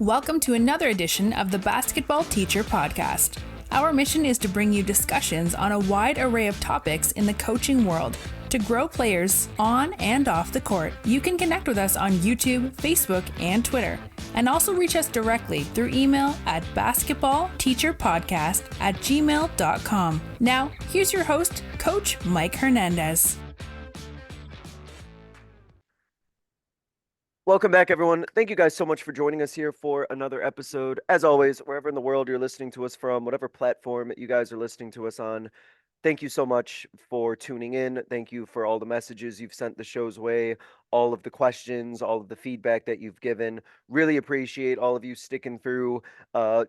Welcome to another edition of the Basketball Teacher Podcast. Our mission is to bring you discussions on a wide array of topics in the coaching world to grow players on and off the court. You can connect with us on YouTube, Facebook, and Twitter, and also reach us directly through email at basketballteacherpodcast@gmail.com. Now, here's your host, Coach Mike Hernandez. Welcome back, everyone. Thank you guys so much for joining us here for another episode. As always, wherever in the world you're listening to us from, whatever platform you guys are listening to us on, thank you so much for tuning in. Thank you for all the messages you've sent the show's way, all of the questions, all of the feedback that you've given. Really appreciate all of you sticking through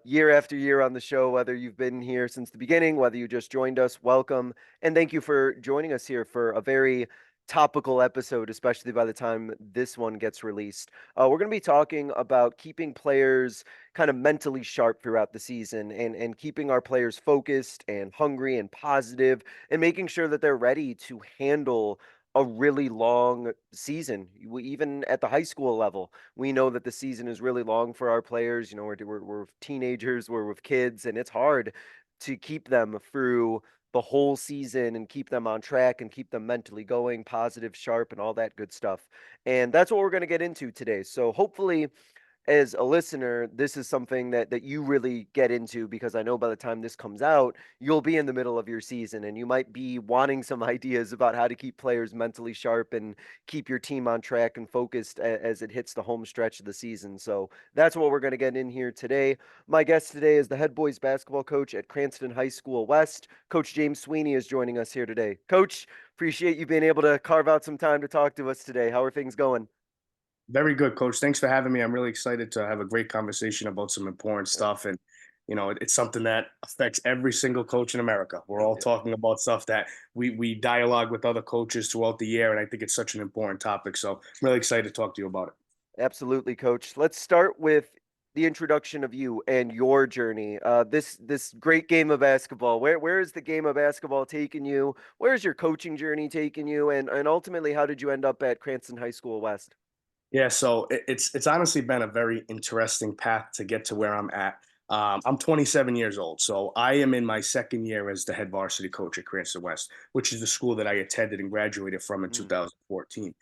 year after year on the show, whether you've been here since the beginning, whether you just joined us, welcome. And thank you for joining us here for a very topical episode, especially by the time this one gets released. We're going to be talking about keeping players kind of mentally sharp throughout the season and keeping our players focused and hungry and positive and making sure that they're ready to handle a really long season. Even at the high school level, we know that the season is really long for our players. You know, we're teenagers, we're with kids, and it's hard to keep them through the whole season and keep them on track and keep them mentally going, positive, sharp, and all that good stuff. And that's what we're going to get into today. So hopefully, as a listener, this is something that you really get into, because I know by the time this comes out, you'll be in the middle of your season and you might be wanting some ideas about how to keep players mentally sharp and keep your team on track and focused as it hits the home stretch of the season. So that's what we're going to get in here today. My guest today is the head boys basketball coach at Cranston High School West. Coach James Sweeney is joining us here today. Coach, appreciate you being able to carve out some time to talk to us today. How are things going? Very good, Coach. Thanks for having me. I'm really excited to have a great conversation about some important stuff. And, it's something that affects every single coach in America. We're all talking about stuff that we dialogue with other coaches throughout the year. And I think it's such an important topic. So I'm really excited to talk to you about it. Absolutely, Coach. Let's start with the introduction of you and your journey. This great game of basketball. Where is the game of basketball taking you? Where's your coaching journey taking you? And ultimately, how did you end up at Cranston High School West? Yeah, so it's honestly been a very interesting path to get to where I'm at. I'm 27 years old, so I am in my second year as the head varsity coach at Cranston West, which is the school that I attended and graduated from in Mm. 2014.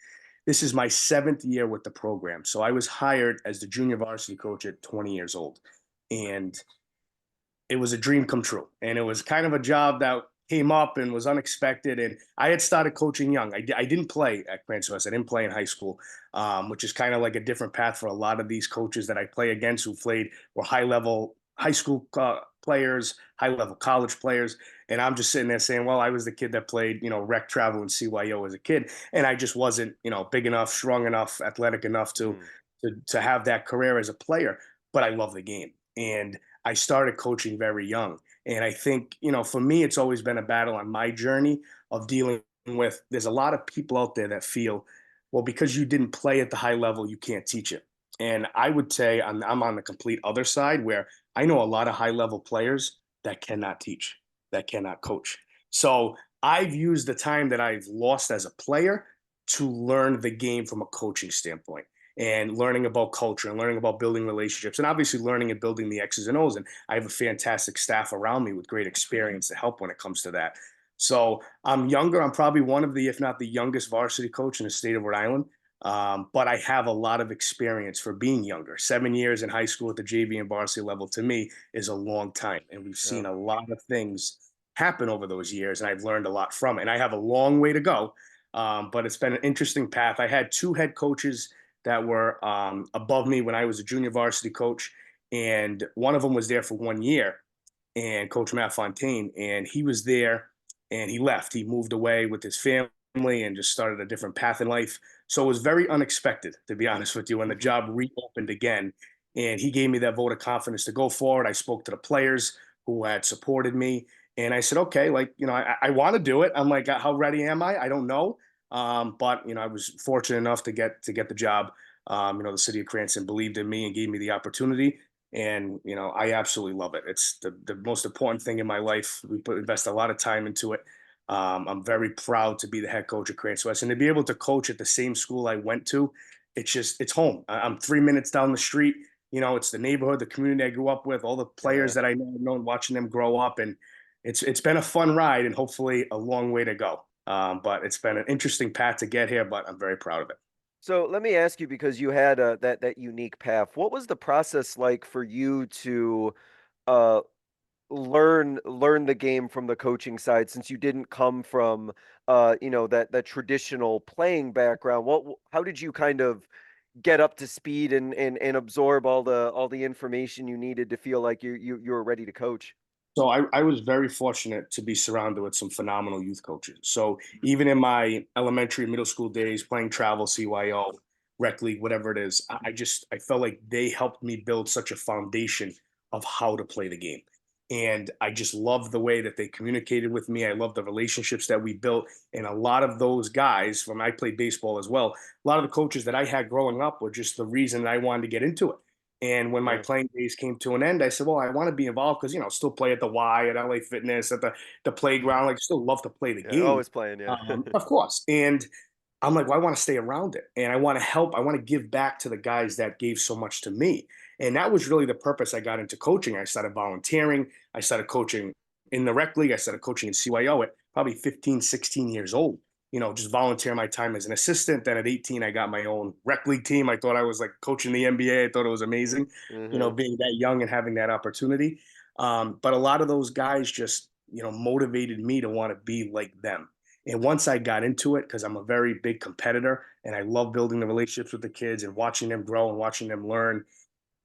This is my seventh year with the program, so I was hired as the junior varsity coach at 20 years old, and it was a dream come true. And it was kind of a job that came up and was unexpected. And I had started coaching young. I didn't play at Cranston West. I didn't play in high school, which is kind of like a different path for a lot of these coaches that I play against who played were high level high school players, high level college players. And I'm just sitting there saying, well, I was the kid that played, rec travel and CYO as a kid. And I just wasn't, big enough, strong enough, athletic enough to have that career as a player. But I love the game. And I started coaching very young. And I think, for me, it's always been a battle on my journey of dealing with, there's a lot of people out there that feel, well, because you didn't play at the high level, you can't teach it. And I would say I'm on the complete other side, where I know a lot of high level players that cannot teach, that cannot coach. So I've used the time that I've lost as a player to learn the game from a coaching standpoint, and learning about culture and learning about building relationships, and obviously learning and building the X's and O's. And I have a fantastic staff around me with great experience to help when it comes to that. So I'm younger. I'm probably one of the, if not the youngest varsity coach in the state of Rhode Island. But I have a lot of experience for being younger. 7 years in high school at the JV and varsity level, to me, is a long time. And we've seen a lot of things happen over those years, and I've learned a lot from it. And I have a long way to go, but it's been an interesting path. I had two head coaches that were above me when I was a junior varsity coach. And one of them was there for 1 year, and Coach Matt Fontaine, and he was there and he left. He moved away with his family and just started a different path in life. So it was very unexpected, to be honest with you, when the job reopened again. And he gave me that vote of confidence to go forward. I spoke to the players who had supported me. And I said, okay, I want to do it. I'm like, how ready am I? I don't know. But I was fortunate enough to get the job. The city of Cranston believed in me and gave me the opportunity. And I absolutely love it. It's the most important thing in my life. Invest a lot of time into it. I'm very proud to be the head coach at Cranston West, and to be able to coach at the same school I went to. It's home. I'm 3 minutes down the street. it's the neighborhood, the community I grew up with, all the players Yeah. that I know, known watching them grow up. And it's been a fun ride and hopefully a long way to go. But it's been an interesting path to get here, but I'm very proud of it. So let me ask you, because you had that unique path. What was the process like for you to uh, learn the game from the coaching side, since you didn't come from that traditional playing background? How did you kind of get up to speed and absorb all the information you needed to feel like you were ready to coach? So I was very fortunate to be surrounded with some phenomenal youth coaches. So even in my elementary, middle school days, playing travel, CYO, rec league, whatever it is, I felt like they helped me build such a foundation of how to play the game. And I just love the way that they communicated with me. I love the relationships that we built. And a lot of those guys, when I played baseball as well, a lot of the coaches that I had growing up were just the reason that I wanted to get into it. And when my Yeah. playing days came to an end, I said, "Well, I want to be involved because still play at the Y, at LA Fitness, at the playground. Like, still love to play the Yeah, game, always playing, yeah. of course." And I'm like, "Well, I want to stay around it, and I want to help. I want to give back to the guys that gave so much to me." And that was really the purpose I got into coaching. I started volunteering. I started coaching in the rec league. I started coaching in CYO at probably 15, 16 years old. Just volunteer my time as an assistant. Then at 18, I got my own rec league team. I thought I was like coaching the NBA. I thought it was amazing, Hmm. being that young and having that opportunity. But a lot of those guys just, motivated me to want to be like them. And once I got into it, because I'm a very big competitor and I love building the relationships with the kids and watching them grow and watching them learn,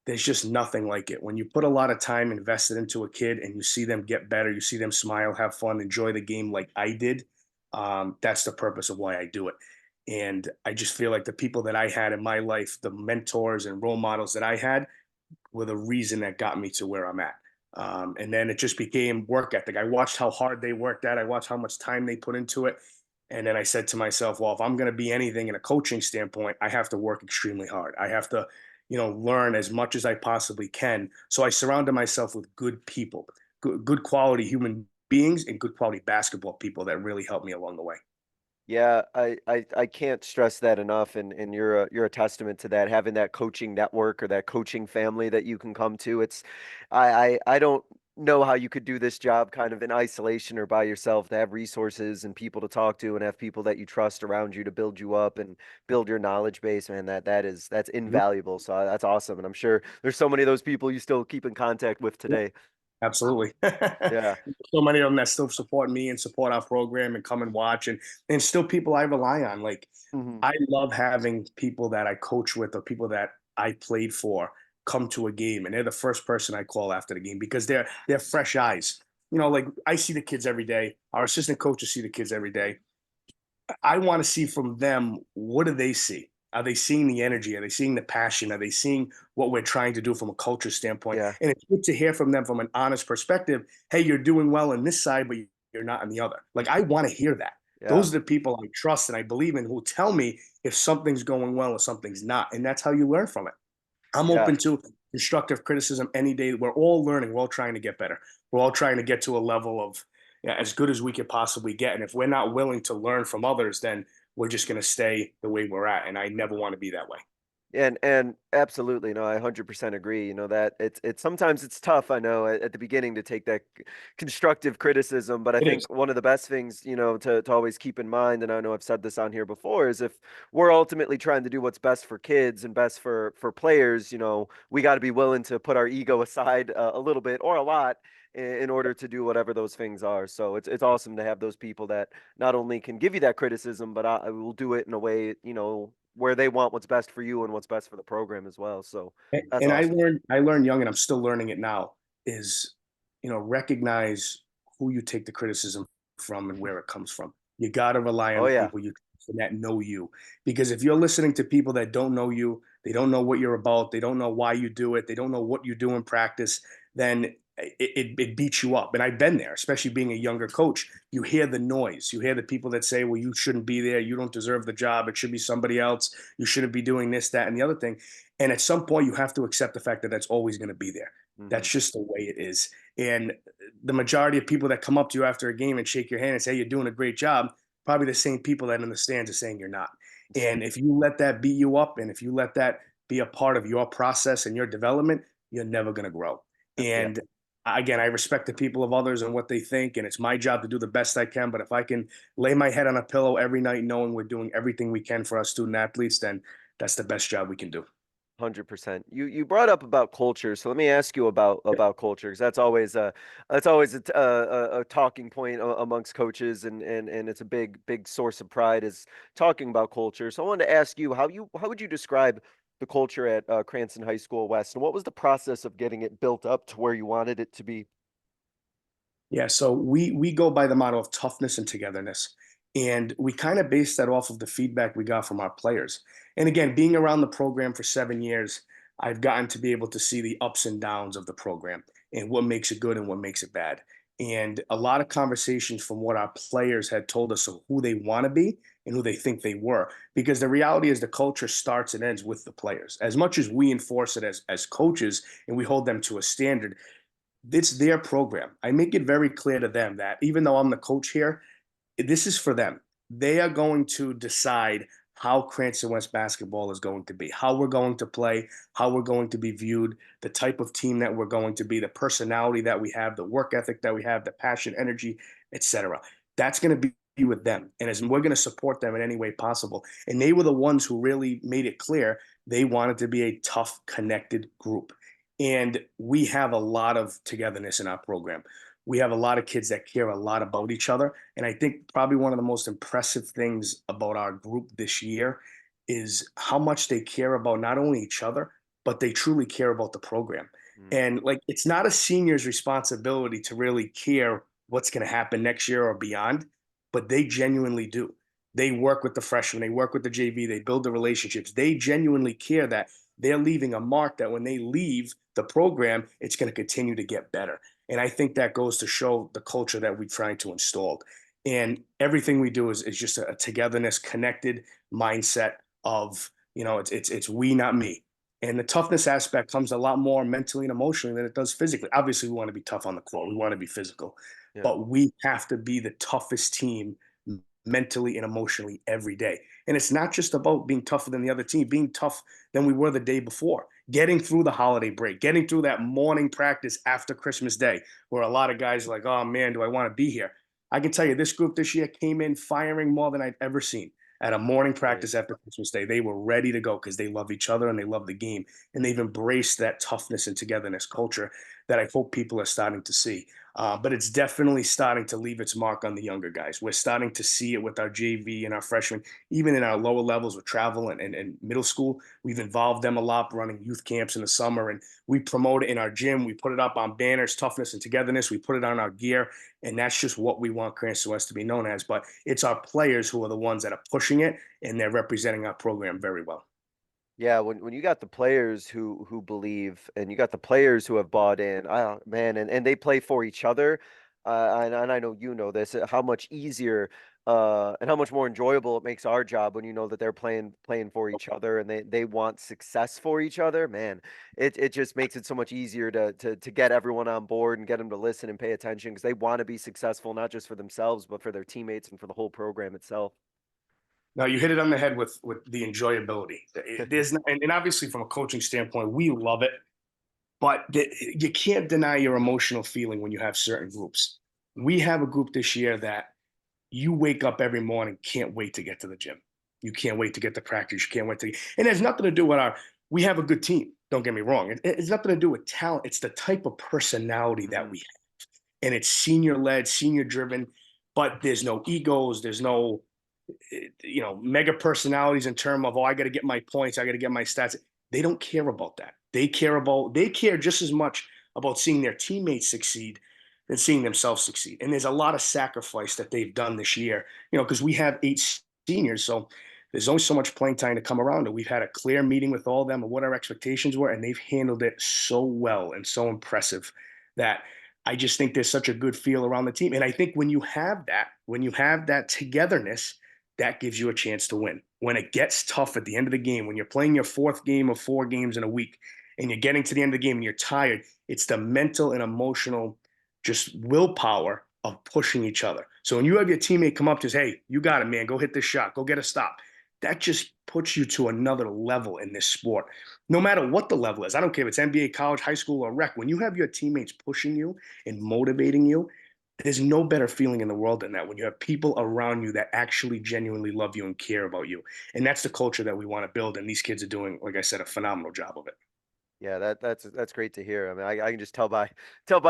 there's just nothing like it. When you put a lot of time invested into a kid and you see them get better, you see them smile, have fun, enjoy the game like I did, that's the purpose of why I do it. And I just feel like the people that I had in my life, the mentors and role models that I had, were the reason that got me to where I'm at. And then it just became work ethic. I watched how hard they worked at. I watched how much time they put into it. And then I said to myself, well, if I'm going to be anything in a coaching standpoint, I have to work extremely hard. I have to, learn as much as I possibly can. So I surrounded myself with good people, good quality human beings, and good quality basketball people that really helped me along the way. Yeah, I can't stress that enough, and you're a testament to that, having that coaching network or that coaching family that you can come to. I don't know how you could do this job kind of in isolation or by yourself, to have resources and people to talk to and have people that you trust around you to build you up and build your knowledge base, man. That's Mhm. invaluable. So that's awesome, and I'm sure there's so many of those people you still keep in contact with today. Absolutely. Yeah. So many of them that still support me and support our program and come and watch and still people I rely on. Like Hmm. I love having people that I coach with or people that I played for come to a game and they're the first person I call after the game because they're fresh eyes. Like I see the kids every day. Our assistant coaches see the kids every day. I want to see from them, what do they see? Are they seeing the energy? Are they seeing the passion? Are they seeing what we're trying to do from a culture standpoint? Yeah. And it's good to hear from them from an honest perspective. Hey, you're doing well on this side, but you're not on the other. Like I want to hear that. Yeah. Those are the people I trust and I believe in who tell me if something's going well or something's not. And that's how you learn from it. I'm Yeah. open to constructive criticism any day. We're all learning. We're all trying to get better. We're all trying to get to a level of, yeah, as good as we could possibly get. And if we're not willing to learn from others, then we're just going to stay the way we're at. And I never want to be that way. And absolutely, no, I 100% agree. That it's sometimes it's tough, I know, at the beginning to take that constructive criticism, but I It is. think one of the best things, to always keep in mind, and I know I've said this on here before, is if we're ultimately trying to do what's best for kids and best for players, we got to be willing to put our ego aside a little bit or a lot in order to do whatever those things are. So it's awesome to have those people that not only can give you that criticism, but I will do it in a way, where they want what's best for you and what's best for the program as well. So that's And awesome. I learned young and I'm still learning it now is, recognize who you take the criticism from and where it comes from. You got to rely on Oh the yeah. people that know you. Because if you're listening to people that don't know you, they don't know what you're about, they don't know why you do it, they don't know what you do in practice, then it beats you up. And I've been there, especially being a younger coach. You hear the noise. You hear the people that say, well, you shouldn't be there. You don't deserve the job. It should be somebody else. You shouldn't be doing this, that, and the other thing. And at some point, you have to accept the fact that that's always going to be there. Hmm. That's just the way it is. And the majority of people that come up to you after a game and shake your hand and say, you're doing a great job, probably the same people that in the stands are saying you're not. And if you let that beat you up and if you let that be a part of your process and your development, you're never going to grow. Yeah. And again, I respect the people of others and what they think, and it's my job to do the best I can. But if I can lay my head on a pillow every night knowing we're doing everything we can for our student athletes, then that's the best job we can do. 100%. You brought up about culture, so let me ask you about culture, because that's always a talking point amongst coaches, and it's a big source of pride is talking about culture. So I wanted to ask you how would you describe the culture at Cranston High School West, and what was the process of getting it built up to where you wanted it to be? Yeah, so we go by the motto of toughness and togetherness. And we kind of base that off of the feedback we got from our players. And again, being around the program for 7 years, I've gotten to be able to see the ups and downs of the program and what makes it good and what makes it bad. And a lot of conversations from what our players had told us of who they want to be and who they think they were. Because the reality is the culture starts and ends with the players. As much as we enforce it as coaches and we hold them to a standard, it's their program. I make it very clear to them that even though I'm the coach here, this is for them. They are going to decide how Cranston West basketball is going to be, how we're going to play, how we're going to be viewed, the type of team that we're going to be, the personality that we have, the work ethic that we have, the passion, energy, etc. That's going to be with them. And as we're going to support them in any way possible. And they were the ones who really made it clear they wanted to be a tough, connected group. And we have a lot of togetherness in our program. We have a lot of kids that care a lot about each other. And I think probably one of the most impressive things about our group this year is how much they care about not only each other, but they truly care about the program. Mm, And like, it's not a senior's responsibility to really care what's going to happen next year or beyond, but they genuinely do. They work with the freshmen, they work with the JV, they build the relationships. They genuinely care that they're leaving a mark that when they leave the program, it's going to continue to get better. And I think that goes to show the culture that we're trying to install. And everything we do is just a togetherness, connected mindset of, it's we, not me. And the toughness aspect comes a lot more mentally and emotionally than it does physically. Obviously, we want to be tough on the court. We want to be physical, yeah. but we have to be the toughest team mentally and emotionally every day. And it's not just about being tougher than the other team, being tough than we were the day before, getting through the holiday break, getting through that morning practice after Christmas Day, where a lot of guys are like, oh man, do I want to be here? I can tell you this group this year came in firing more than I've ever seen at a morning practice Nice. after Christmas Day. They were ready to go because they love each other and they love the game. And they've embraced that toughness and togetherness culture that I hope people are starting to see. But it's definitely starting to leave its mark on the younger guys. We're starting to see it with our JV and our freshmen, even in our lower levels with travel and middle school. We've involved them a lot running youth camps in the summer, and we promote it in our gym. We put it up on banners, toughness and togetherness. We put it on our gear, and that's just what we want Cranston West to be known as. But it's our players who are the ones that are pushing it, and they're representing our program very well. Yeah, when you got the players who believe, and you got the players who have bought in, man, and they play for each other, and I know you know this, how much easier and how much more enjoyable it makes our job when you know that they're playing for each other, and they want success for each other. Man, it just makes it so much easier to get everyone on board and get them to listen and pay attention, because they want to be successful, not just for themselves, but for their teammates and for the whole program itself. Now you hit it on the head with the enjoyability. And obviously from a coaching standpoint, we love it, but you can't deny your emotional feeling when you have certain groups. We have a group this year that you wake up every morning, can't wait to get to the gym. You can't wait to get to practice. You can't wait to, and it has nothing to do with we have a good team. Don't get me wrong. It's nothing to do with talent. It's the type of personality that Mhm. we have. And it's senior led, senior driven, but there's no egos. There's no, mega personalities in terms of, oh, I got to get my points. I got to get my stats. They don't care about that. They care just as much about seeing their teammates succeed than seeing themselves succeed. And there's a lot of sacrifice that they've done this year, because we have 8 seniors. So there's only so much playing time to come around. And we've had a clear meeting with all of them and what our expectations were. And they've handled it so well and so impressive that I just think there's such a good feel around the team. And I think when you have that togetherness, that gives you a chance to win. When it gets tough at the end of the game, when you're playing your fourth game of 4 games in a week and you're getting to the end of the game and you're tired, it's the mental and emotional just willpower of pushing each other. So when you have your teammate come up to say, hey, you got it, man, go hit this shot, go get a stop. that just puts you to another level in this sport. No matter what the level is, I don't care if it's NBA, college, high school, or rec. When you have your teammates pushing you and motivating you, there's no better feeling in the world than that when you have people around you that actually genuinely love you and care about you. And that's the culture that we want to build. And these kids are doing, like I said, a phenomenal job of it. Yeah, that's great to hear. I mean, I can just tell by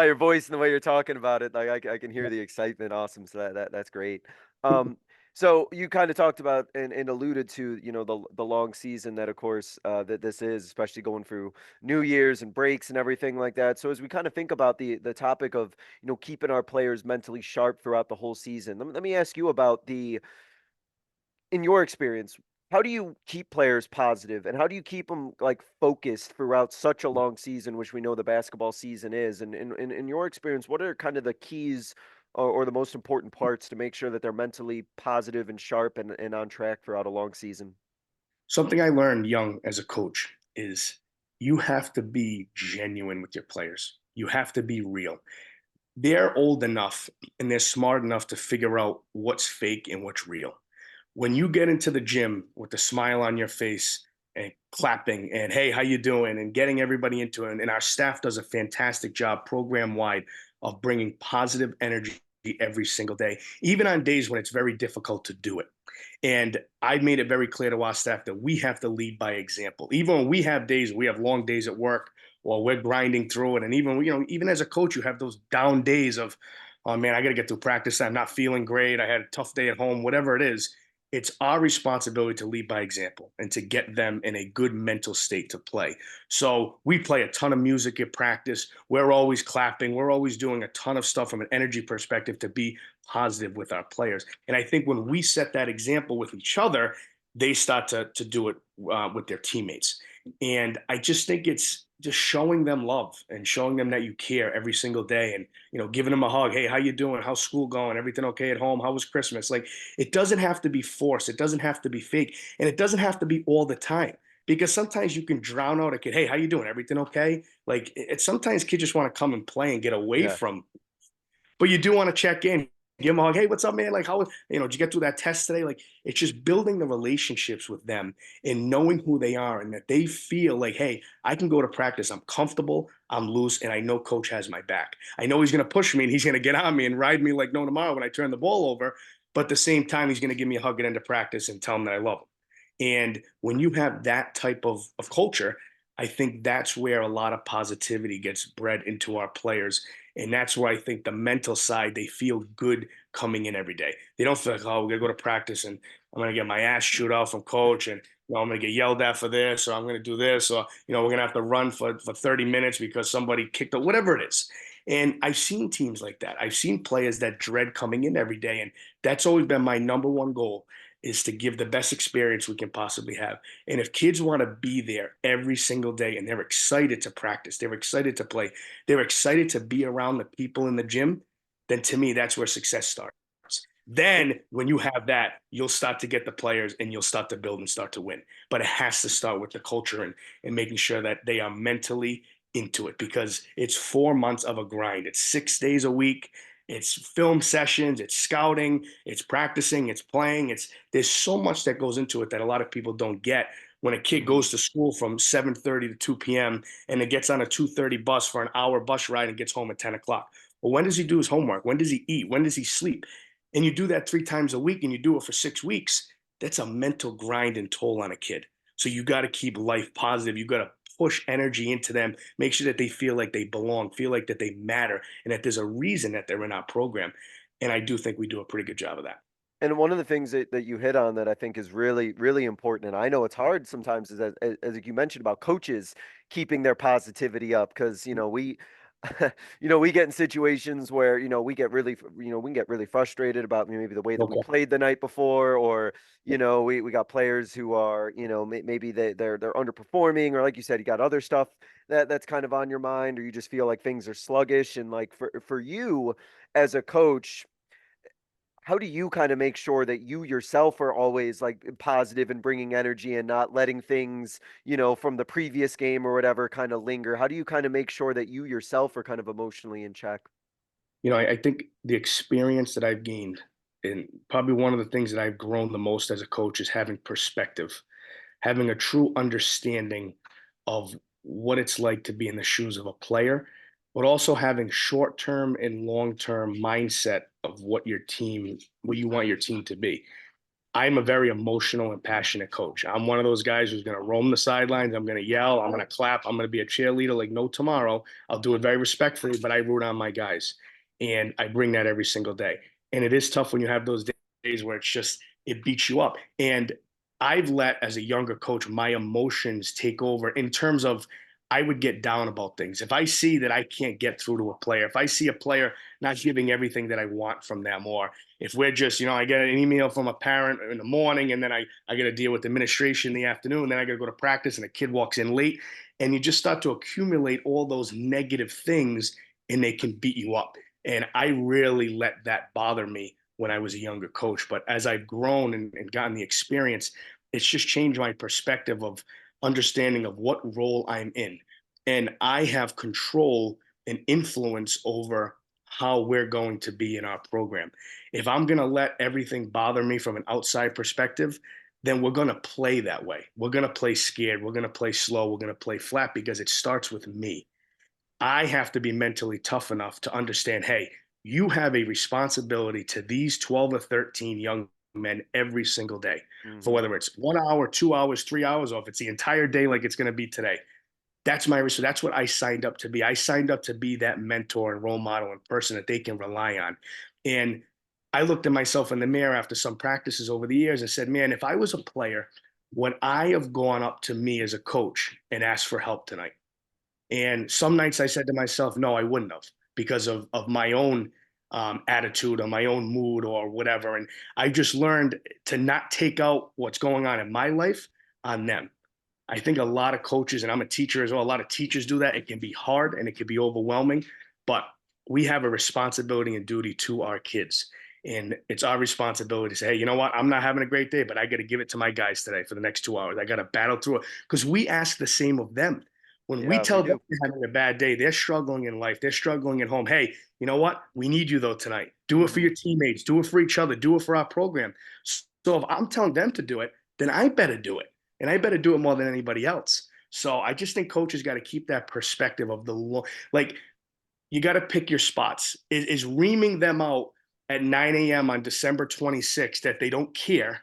your voice and the way you're talking about it. Like I can hear the excitement. Awesome. So that's great. Um, so you kind of talked about and alluded to, the long season that of course that this is, especially going through New Year's and breaks and everything like that. So as we kind of think about the topic of, keeping our players mentally sharp throughout the whole season, let me ask you about in your experience, how do you keep players positive and how do you keep them like focused throughout such a long season, which we know the basketball season is? And in your experience, what are kind of the keys or the most important parts to make sure that they're mentally positive and sharp and on track throughout a long season? Something I learned young as a coach is you have to be genuine with your players. You have to be real. They're old enough and they're smart enough to figure out what's fake and what's real. When you get into the gym with a smile on your face and clapping and hey, how you doing, and getting everybody into it, and our staff does a fantastic job program wide of bringing positive energy every single day, even on days when it's very difficult to do it. And I made it very clear to our staff that we have to lead by example. Even when we have days, we have long days at work, or we're grinding through it. And even, even as a coach, you have those down days of, oh man, I got to get through practice. I'm not feeling great. I had a tough day at home, whatever it is. It's our responsibility to lead by example and to get them in a good mental state to play. So we play a ton of music at practice. We're always clapping. We're always doing a ton of stuff from an energy perspective to be positive with our players. And I think when we set that example with each other, they start to do it with their teammates. And I just think it's just showing them love and showing them that you care every single day, and giving them a hug. Hey, how you doing? How's school going? Everything okay at home? How was Christmas? Like, it doesn't have to be forced. It doesn't have to be fake, and it doesn't have to be all the time, because sometimes you can drown out a kid. Hey, how you doing? Everything okay? Like, sometimes kids just want to come and play and get away Yeah. from, but you do want to check in, give them a hug. Hey, what's up, man? Like, how, did you get through that test today? Like, it's just building the relationships with them and knowing who they are, and that they feel like, hey, I can go to practice. I'm comfortable, I'm loose, and I know coach has my back. I know he's going to push me and he's going to get on me and ride me like no tomorrow when I turn the ball over. But at the same time, he's going to give me a hug at end of practice and tell him that I love him. And when you have that type of culture, I think that's where a lot of positivity gets bred into our players. And that's where I think the mental side, they feel good coming in every day. They don't feel like, oh, we're going to go to practice and I'm going to get my ass chewed out from coach, and I'm going to get yelled at for this, or I'm going to do this, or, we're going to have to run for 30 minutes because somebody kicked it, whatever it is. And I've seen teams like that. I've seen players that dread coming in every day. And that's always been my number one goal, is to give the best experience we can possibly have. And if kids want to be there every single day and they're excited to practice, they're excited to play, they're excited to be around the people in the gym, then to me, that's where success starts. Then when you have that, you'll start to get the players and you'll start to build and start to win. But it has to start with the culture and making sure that they are mentally into it, because it's 4 months of a grind. It's 6 days a week. It's film sessions, it's scouting, it's practicing, it's playing. There's so much that goes into it that a lot of people don't get. When a kid Mhm. goes to school from 7:30 to 2 p.m. and it gets on a 2:30 bus for an hour bus ride and gets home at 10 o'clock. Well, when does he do his homework? When does he eat? When does he sleep? And you do that 3 times a week and you do it for 6 weeks. That's a mental grind and toll on a kid. So you got to keep life positive. You got to push energy into them, make sure that they feel like they belong, feel like that they matter, and that there's a reason that they're in our program. And I do think we do a pretty good job of that. And one of the things that you hit on that I think is really, really important, and I know it's hard sometimes, is as you mentioned about coaches keeping their positivity up, because we, we get in situations where we get really, we can get really frustrated about maybe the way that we Okay. played the night before, or we got players who are maybe they're underperforming, or like you said, you got other stuff that's kind of on your mind, or you just feel like things are sluggish, and like for you as a coach, how do you kind of make sure that you yourself are always like positive and bringing energy and not letting things, from the previous game or whatever kind of linger? How do you kind of make sure that you yourself are kind of emotionally in check? I think the experience that I've gained and probably one of the things that I've grown the most as a coach is having perspective, having a true understanding of what it's like to be in the shoes of a player, but also having short-term and long-term mindset of what you want your team to be. I'm a very emotional and passionate coach. I'm one of those guys who's going to roam the sidelines. I'm going to yell. I'm going to clap. I'm going to be a cheerleader like no tomorrow. I'll do it very respectfully, but I root on my guys. And I bring that every single day. And it is tough when you have those days where it beats you up. And I've let, as a younger coach, my emotions take over in terms of I would get down about things. If I see that I can't get through to a player, if I see a player not giving everything that I want from them, or if we're just, I get an email from a parent in the morning and then I got to deal with administration in the afternoon, then I got to go to practice and a kid walks in late, and you just start to accumulate all those negative things and they can beat you up. And I really let that bother me when I was a younger coach. But as I've grown and gotten the experience, it's just changed my perspective of understanding of what role I'm in. And I have control and influence over how we're going to be in our program. If I'm going to let everything bother me from an outside perspective, then we're going to play that way. We're going to play scared. We're going to play slow. We're going to play flat because it starts with me. I have to be mentally tough enough to understand, hey, you have a responsibility to these 12 or 13 young men every single day, for Hmm. whether it's 1 hour, 2 hours, 3 hours, or if it's the entire day like it's going to be today. That's my so that's what I signed up to be. I signed up to be that mentor and role model and person that they can rely on. And I looked at myself in the mirror after some practices over the years and said, man, if I was a player, would I have gone up to me as a coach and asked for help tonight? And some nights I said to myself, no, I wouldn't have, because of my own attitude or my own mood or whatever. And I just learned to not take out what's going on in my life on them. I think a lot of coaches, and I'm a teacher as well, a lot of teachers do that. It can be hard and it can be overwhelming, but we have a responsibility and duty to our kids. And it's our responsibility to say, hey, you know what? I'm not having a great day, but I got to give it to my guys today for the next 2 hours. I got to battle through it because we ask the same of them. When we Yeah, we tell them do. they're having a bad day, they're struggling in life, they're struggling at home. Hey, you know what? We need you though tonight. Do it for Hmm. your teammates, do it for each other, do it for our program. So if I'm telling them to do it, then I better do it. And I better do it more than anybody else. So I just think coaches got to keep that perspective of like you got to pick your spots. Is reaming them out at 9 a.m. on December 26th that they don't care,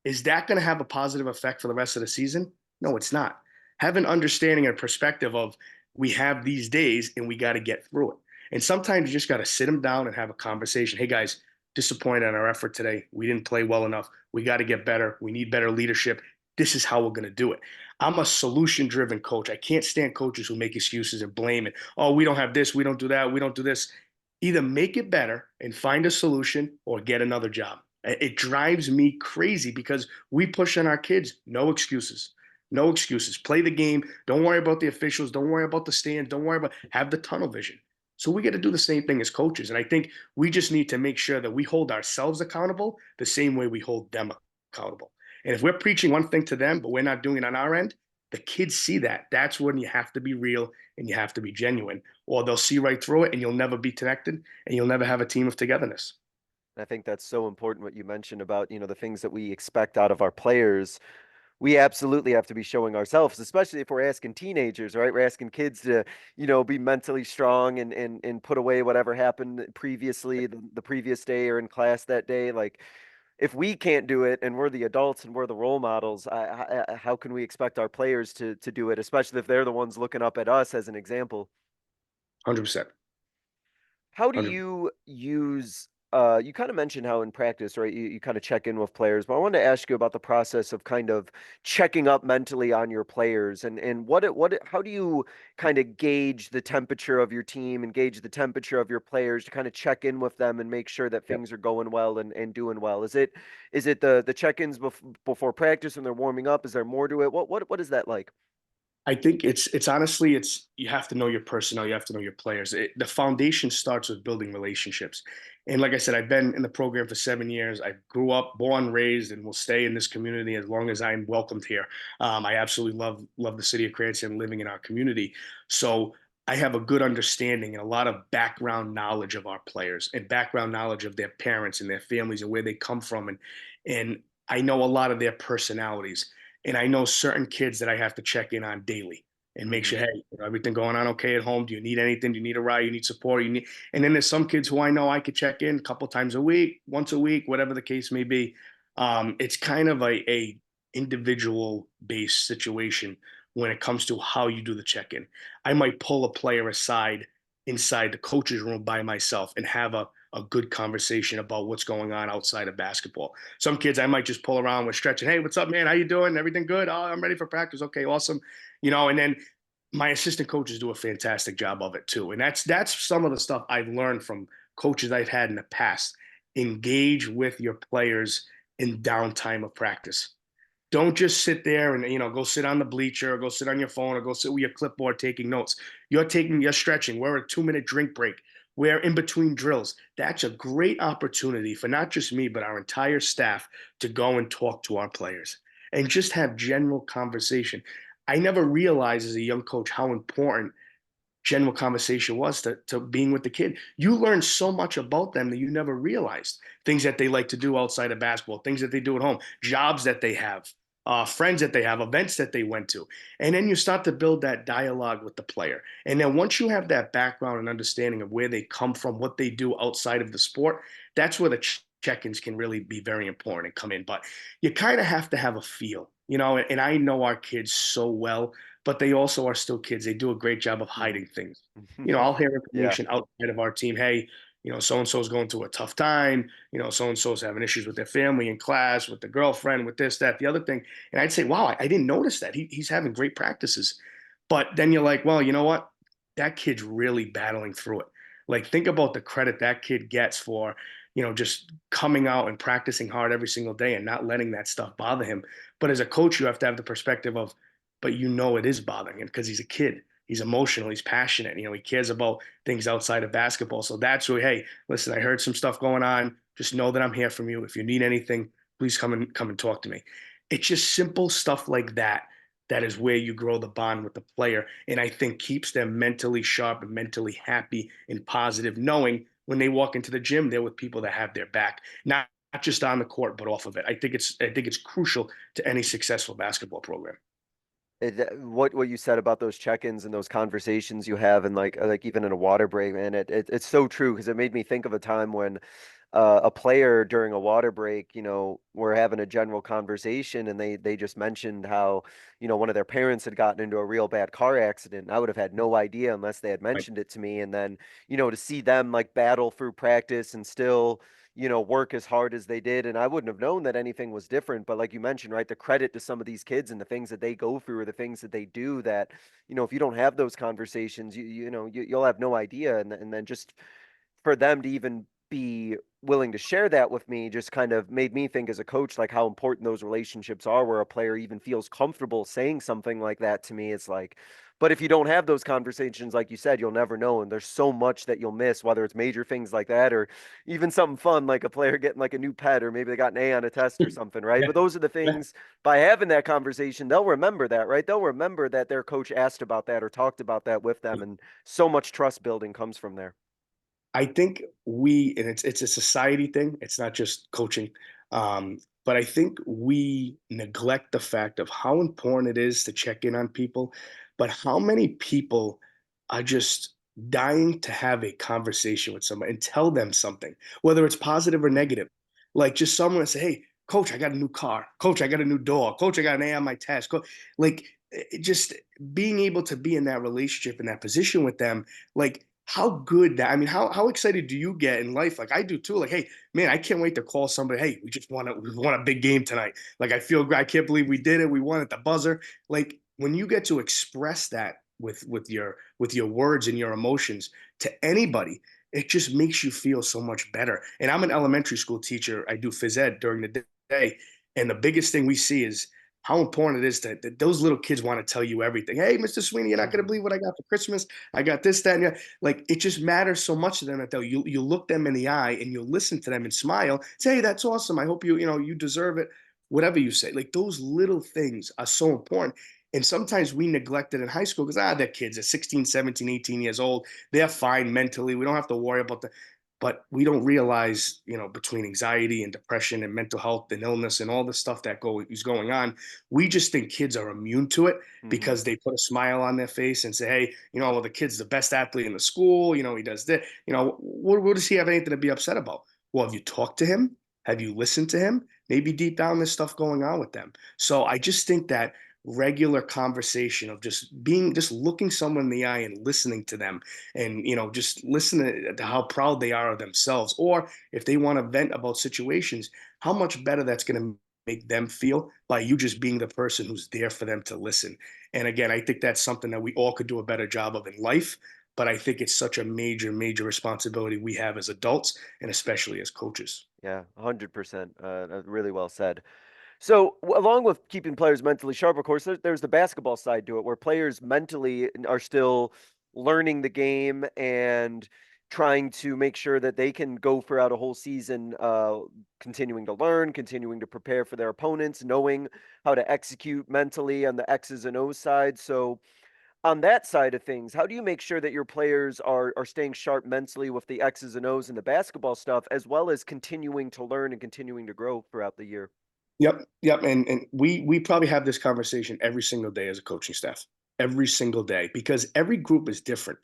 is that going to have a positive effect for the rest of the season? No, it's not. Have an understanding and perspective of we have these days and we got to get through it. And sometimes you just got to sit them down and have a conversation. Hey guys, disappointed in our effort today. We didn't play well enough. We got to get better. We need better leadership. This is how we're going to do it. I'm a solution driven coach. I can't stand coaches who make excuses and blame it. Oh, we don't have this. We don't do that. We don't do this. Either make it better and find a solution or get another job. It drives me crazy because we push on our kids. No excuses. No excuses. Play the game. Don't worry about the officials. Don't worry about the stand. Don't worry about have the tunnel vision. So we got to do the same thing as coaches. And I think we just need to make sure that we hold ourselves accountable the same way we hold them accountable. And if we're preaching one thing to them, but we're not doing it on our end, the kids see that. That's when you have to be real and you have to be genuine, or they'll see right through it and you'll never be connected and you'll never have a team of togetherness. I think that's so important what you mentioned about, the things that we expect out of our players. We absolutely have to be showing ourselves, especially if we're asking teenagers, right? We're asking kids to, be mentally strong and put away whatever happened previously, the previous day or in class that day. Like, if we can't do it and we're the adults and we're the role models, how can we expect our players to do it, especially if they're the ones looking up at us as an example? 100%. How do 100. you use you kind of mentioned how in practice, right, you kind of check in with players, but I wanted to ask you about the process of kind of checking up mentally on your players and how do you kind of gauge the temperature of your team and gauge the temperature of your players to kind of check in with them and make sure that Yep. things are going well and doing well? Is it the check-ins before practice when they're warming up? Is there more to it? What is that like? I think it's honestly you have to know your personnel, you have to know your players. The foundation starts with building relationships. And like I said, I've been in the program for 7 years. I grew up, born, raised, and will stay in this community as long as I'm welcomed here. I absolutely love the city of Cranston, living in our community. So I have a good understanding and a lot of background knowledge of our players and background knowledge of their parents and their families and where they come from. And I know a lot of their personalities. And I know certain kids that I have to check in on daily and make Hmm. sure, hey, everything going on okay at home? Do you need anything? Do you need a ride? You need support? And then there's some kids who I know I could check in a couple times a week, once a week, whatever the case may be. It's kind of a individual based situation when it comes to how you do the check-in. I might pull a player aside inside the coach's room by myself and have a good conversation about what's going on outside of basketball. Some kids I might just pull around with stretching. Hey, what's up, man? How you doing? Everything good? Oh, I'm ready for practice. Okay, awesome. And then my assistant coaches do a fantastic job of it too. And that's some of the stuff I've learned from coaches I've had in the past. Engage with your players in downtime of practice. Don't just sit there and go sit on the bleacher or go sit on your phone or go sit with your clipboard taking notes. You're stretching. We're a 2-minute drink break. We're in between drills. That's a great opportunity for not just me, but our entire staff to go and talk to our players and just have general conversation. I never realized as a young coach how important general conversation was to being with the kid. You learn so much about them that you never realized. Things that they like to do outside of basketball, things that they do at home, jobs that they have, friends that they have, events that they went to. And then you start to build that dialogue with the player. And then once you have that background and understanding of where they come from, what they do outside of the sport, that's where the check-ins can really be very important and come in. But you kind of have to have a feel, and I know our kids so well, but they also are still kids. They do a great job of Hmm. hiding things. I'll hear Yeah. information outside of our team. Hey, so and so's going through a tough time. So and so's having issues with their family in class, with the girlfriend, with this, that, the other thing. And I'd say, wow, I didn't notice that. He's having great practices. But then you're like, well, you know what? That kid's really battling through it. Like, think about the credit that kid gets for, just coming out and practicing hard every single day and not letting that stuff bother him. But as a coach, you have to have the perspective of, but it is bothering him because he's a kid. He's emotional. He's passionate. He cares about things outside of basketball. So that's where, hey, listen, I heard some stuff going on. Just know that I'm here from you. If you need anything, please come and talk to me. It's just simple stuff like that. That is where you grow the bond with the player, and I think keeps them mentally sharp and mentally happy and positive, knowing when they walk into the gym, they're with people that have their back, not just on the court, but off of it. I think it's crucial to any successful basketball program. What you said about those check-ins and those conversations you have, and like even in a water break, man, it's so true because it made me think of a time when a player during a water break, were having a general conversation, and they just mentioned how, one of their parents had gotten into a real bad car accident. I would have had no idea unless they had Right. mentioned it to me. And then, to see them like battle through practice and still, work as hard as they did. And I wouldn't have known that anything was different. But like you mentioned, right, the credit to some of these kids and the things that they go through or the things that they do that, if you don't have those conversations, you'll have no idea. And then just for them to even be willing to share that with me just kind of made me think as a coach like how important those relationships are, where a player even feels comfortable saying something like that to me. It's like, but if you don't have those conversations, like you said, you'll never know, and there's so much that you'll miss, whether it's major things like that or even something fun like a player getting like a new pet, or maybe they got an A on a test or something, right? Yeah. But those are the things, by having that conversation, they'll remember that, right? They'll remember that their coach asked about that or talked about that with them, and so much trust building comes from there. I think and it's a society thing. It's not just coaching, but I think we neglect the fact of how important it is to check in on people, but how many people are just dying to have a conversation with somebody and tell them something, whether it's positive or negative. Like just someone to say, "Hey, coach, I got a new car. Coach, I got a new door. Coach, I got an A on my test." Like just being able to be in that relationship in that position with them, like how good that, I mean, how excited do you get in life? Like I do too. Like, hey, man, I can't wait to call somebody. Hey, we won a big game tonight. Like I feel great. I can't believe we did it. We won at the buzzer. Like when you get to express that with your words and your emotions to anybody, it just makes you feel so much better. And I'm an elementary school teacher. I do phys ed during the day, and the biggest thing we see is how important it is that those little kids want to tell you everything. Hey, Mr. Sweeney, you're not going to believe what I got for Christmas. I got this, that, and that. Like it just matters so much to them that you look them in the eye and you listen to them and smile. Say, hey, that's awesome. I hope you deserve it. Whatever you say, like those little things are so important. And sometimes we neglect it in high school because, they're kids, they're 16, 17, 18 years old. They're fine mentally. We don't have to worry about but we don't realize, between anxiety and depression and mental health and illness and all the stuff that is going on, we just think kids are immune to it Hmm. because they put a smile on their face and say, hey, well, the kid's the best athlete in the school. He does this. What does he have anything to be upset about? Well, have you talked to him? Have you listened to him? Maybe deep down there's stuff going on with them. So I just think that regular conversation of just looking someone in the eye and listening to them, and just listen to how proud they are of themselves, or if they want to vent about situations, how much better that's going to make them feel by you just being the person who's there for them to listen. And again, I think that's something that we all could do a better job of in life, but I think it's such a major responsibility we have as adults and especially as coaches. Yeah, 100%. Really well said. So, along with keeping players mentally sharp, of course, there's the basketball side to it, where players mentally are still learning the game and trying to make sure that they can go throughout a whole season, continuing to learn, continuing to prepare for their opponents, knowing how to execute mentally on the X's and O's side. So, on that side of things, how do you make sure that your players are staying sharp mentally with the X's and O's and the basketball stuff, as well as continuing to learn and continuing to grow throughout the year? Yep, and we probably have this conversation every single day as a coaching staff, every single day, because every group is different.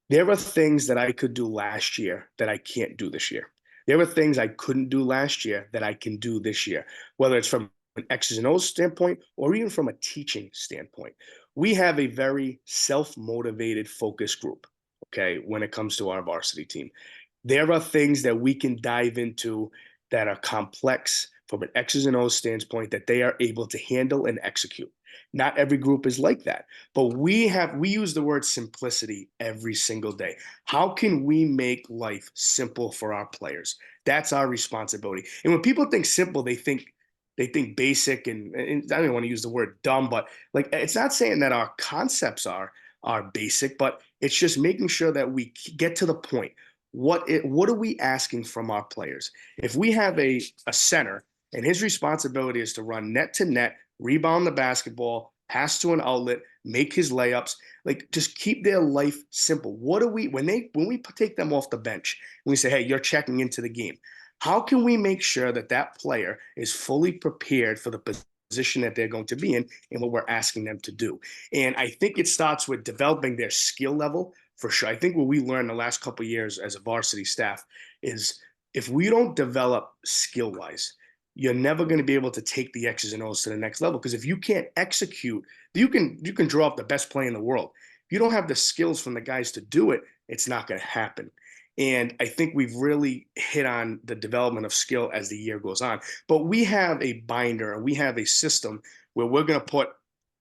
There are things that I could do last year that I can't do this year. There are things I couldn't do last year that I can do this year, whether it's from an X's and O's standpoint or even from a teaching standpoint. We have a very self-motivated focus group, okay, when it comes to our varsity team. There are things that we can dive into that are complex from an X's and O's standpoint that they are able to handle and execute. Not every group is like that, but we use the word simplicity every single day. How can we make life simple for our players? That's our responsibility. And when people think simple, they think basic, and I don't want to use the word dumb, but like it's not saying that our concepts are basic, but it's just making sure that we get to the point. What are we asking from our players? If we have a center and his responsibility is to run net to net, rebound the basketball, pass to an outlet, make his layups, like just keep their life simple. What do we when we take them off the bench and we say, hey, you're checking into the game? How can we make sure that that player is fully prepared for the position that they're going to be in and what we're asking them to do? And I think it starts with developing their skill level for sure. I think what we learned the last couple of years as a varsity staff is if we don't develop skill wise, you're never going to be able to take the X's and O's to the next level. Because if you can't execute, you can draw up the best play in the world. If you don't have the skills from the guys to do it, it's not going to happen. And I think we've really hit on the development of skill as the year goes on. But we have a binder and we have a system where we're going to put a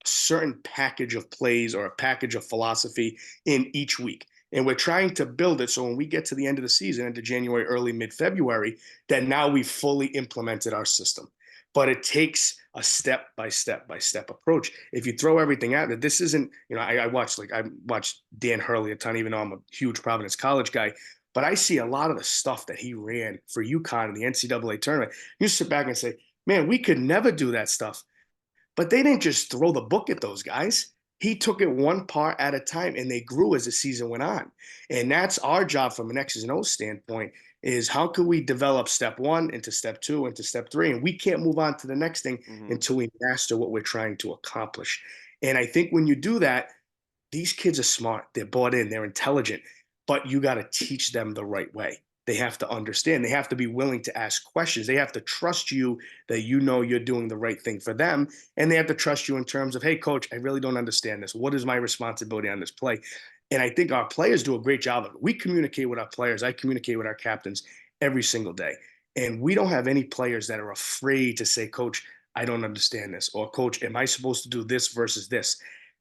certain package of plays or a package of philosophy in each week. And we're trying to build it so when we get to the end of the season, into January, early mid-February, that now we've fully implemented our system. But it takes a step-by-step approach. If you throw everything out there, this isn't, I watched Dan Hurley a ton, even though I'm a huge Providence College guy. But I see a lot of the stuff that he ran for UConn in the NCAA tournament. You sit back and say, man, we could never do that stuff. But they didn't just throw the book at those guys. He took it one part at a time, and they grew as the season went on. And that's our job from an X's and O's standpoint is how can we develop step one into step two into step three? And we can't move on to the next thing Hmm. until we master what we're trying to accomplish. And I think when you do that, these kids are smart. They're bought in. They're intelligent. But you got to teach them the right way. They have to understand. They have to be willing to ask questions. They have to trust you that you're doing the right thing for them. And they have to trust you in terms of, hey, coach, I really don't understand this. What is my responsibility on this play? And I think our players do a great job of it. We communicate with our players. I communicate with our captains every single day. And we don't have any players that are afraid to say, coach, I don't understand this. Or, coach, am I supposed to do this versus this?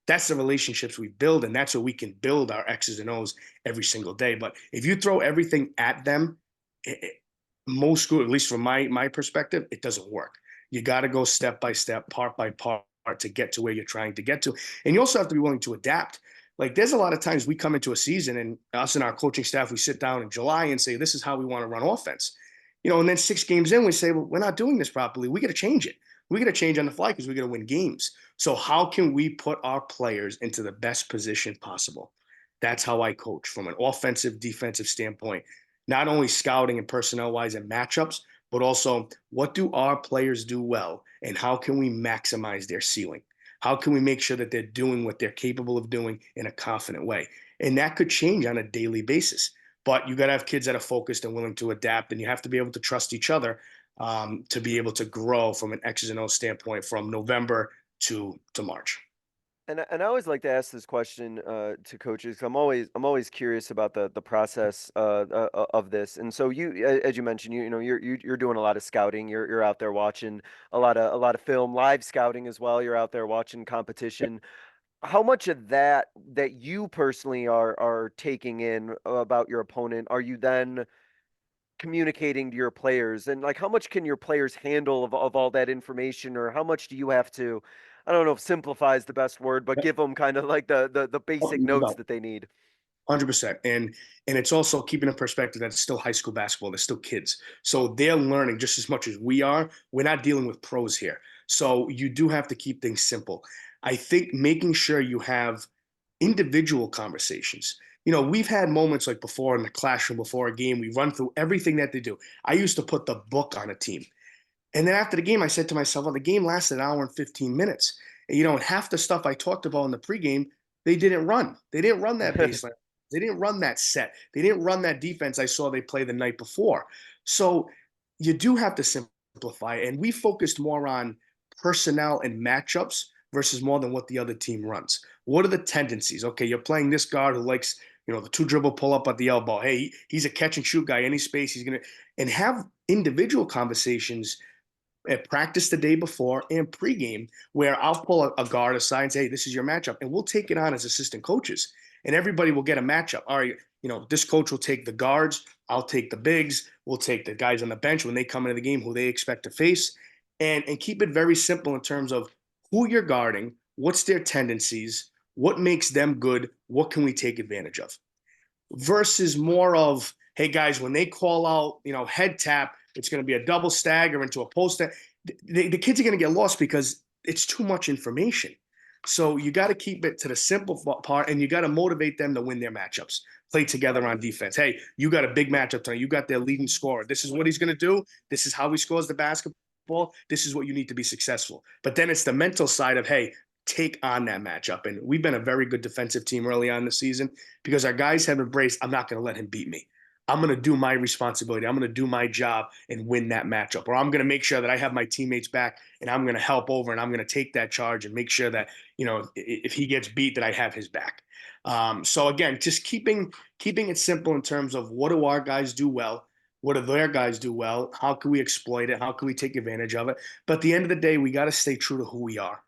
That's the relationships we build, and that's what we can build our X's and O's every single day. But if you throw everything at them, most schools, at least from my perspective, it doesn't work. You got to go step by step, part by part to get to where you're trying to get to. And you also have to be willing to adapt. Like there's a lot of times we come into a season and us and our coaching staff, we sit down in July and say, this is how we want to run offense. And then 6 games in, we say, well, we're not doing this properly. We got to change it. We got to change on the fly because we got to win games. So how can we put our players into the best position possible? That's how I coach from an offensive, defensive standpoint, not only scouting and personnel wise and matchups, but also what do our players do well and how can we maximize their ceiling? How can we make sure that they're doing what they're capable of doing in a confident way? And that could change on a daily basis. But you got to have kids that are focused and willing to adapt, and you have to be able to trust each other to be able to grow from an X's and O standpoint from November to March. And I always like to ask this question to coaches. I'm always curious about the process of this. And so as you mentioned, you know you're doing a lot of scouting. You're out there watching a lot of film, live scouting as well. You're out there watching competition. How much of that you personally are taking in about your opponent are you then communicating to your players, and like how much can your players handle of all that information, or how much do you have to, I don't know if simplify is the best word, but give them kind of like the basic notes No, that they need. 100%. And it's also keeping in perspective that it's still high school basketball. They're still kids. So they're learning just as much as we are. We're not dealing with pros here. So you do have to keep things simple. I think making sure you have individual conversations. You know, we've had moments like before in the classroom, before a game, we run through everything that they do. I used to put the book on a team. And then after the game, I said to myself, well, the game lasted an hour and 15 minutes. And, you know, and half the stuff I talked about in the pregame, they didn't run. They didn't run that baseline. They didn't run that set. They didn't run that defense I saw they play the night before. So you do have to simplify. And we focused more on personnel and matchups versus more than what the other team runs. What are the tendencies? Okay, you're playing this guard who likes, you know, the two dribble pull up at the elbow. Hey, he's a catch and shoot guy. Any space, he's going to, and have individual conversations at practice the day before and pregame, where I'll pull a guard aside and say, hey, this is your matchup. And we'll take it on as assistant coaches. And everybody will get a matchup. All right, you know, this coach will take the guards. I'll take the bigs. We'll take the guys on the bench when they come into the game who they expect to face. And keep it very simple in terms of who you're guarding, what's their tendencies, what makes them good, what can we take advantage of versus more of, hey guys, when they call out, you know, head tap, it's going to be a double stagger into a post. The kids are going to get lost because it's too much information. So you got to keep it to the simple part, and you got to motivate them to win their matchups. Play together on defense. Hey, you got a big matchup tonight. You got their leading scorer. This is what he's going to do. This is how he scores the basketball. This is what you need to be successful. But then it's the mental side of, hey, take on that matchup. And we've been a very good defensive team early on in the season because our guys have embraced, I'm not going to let him beat me. I'm going to do my responsibility. I'm going to do my job and win that matchup. Or I'm going to make sure that I have my teammates back and I'm going to help over and I'm going to take that charge and make sure that, you know, if he gets beat, that I have his back. So again, just keeping it simple in terms of what do our guys do well? What do their guys do well? How can we exploit it? How can we take advantage of it? But at the end of the day, we got to stay true to who we are.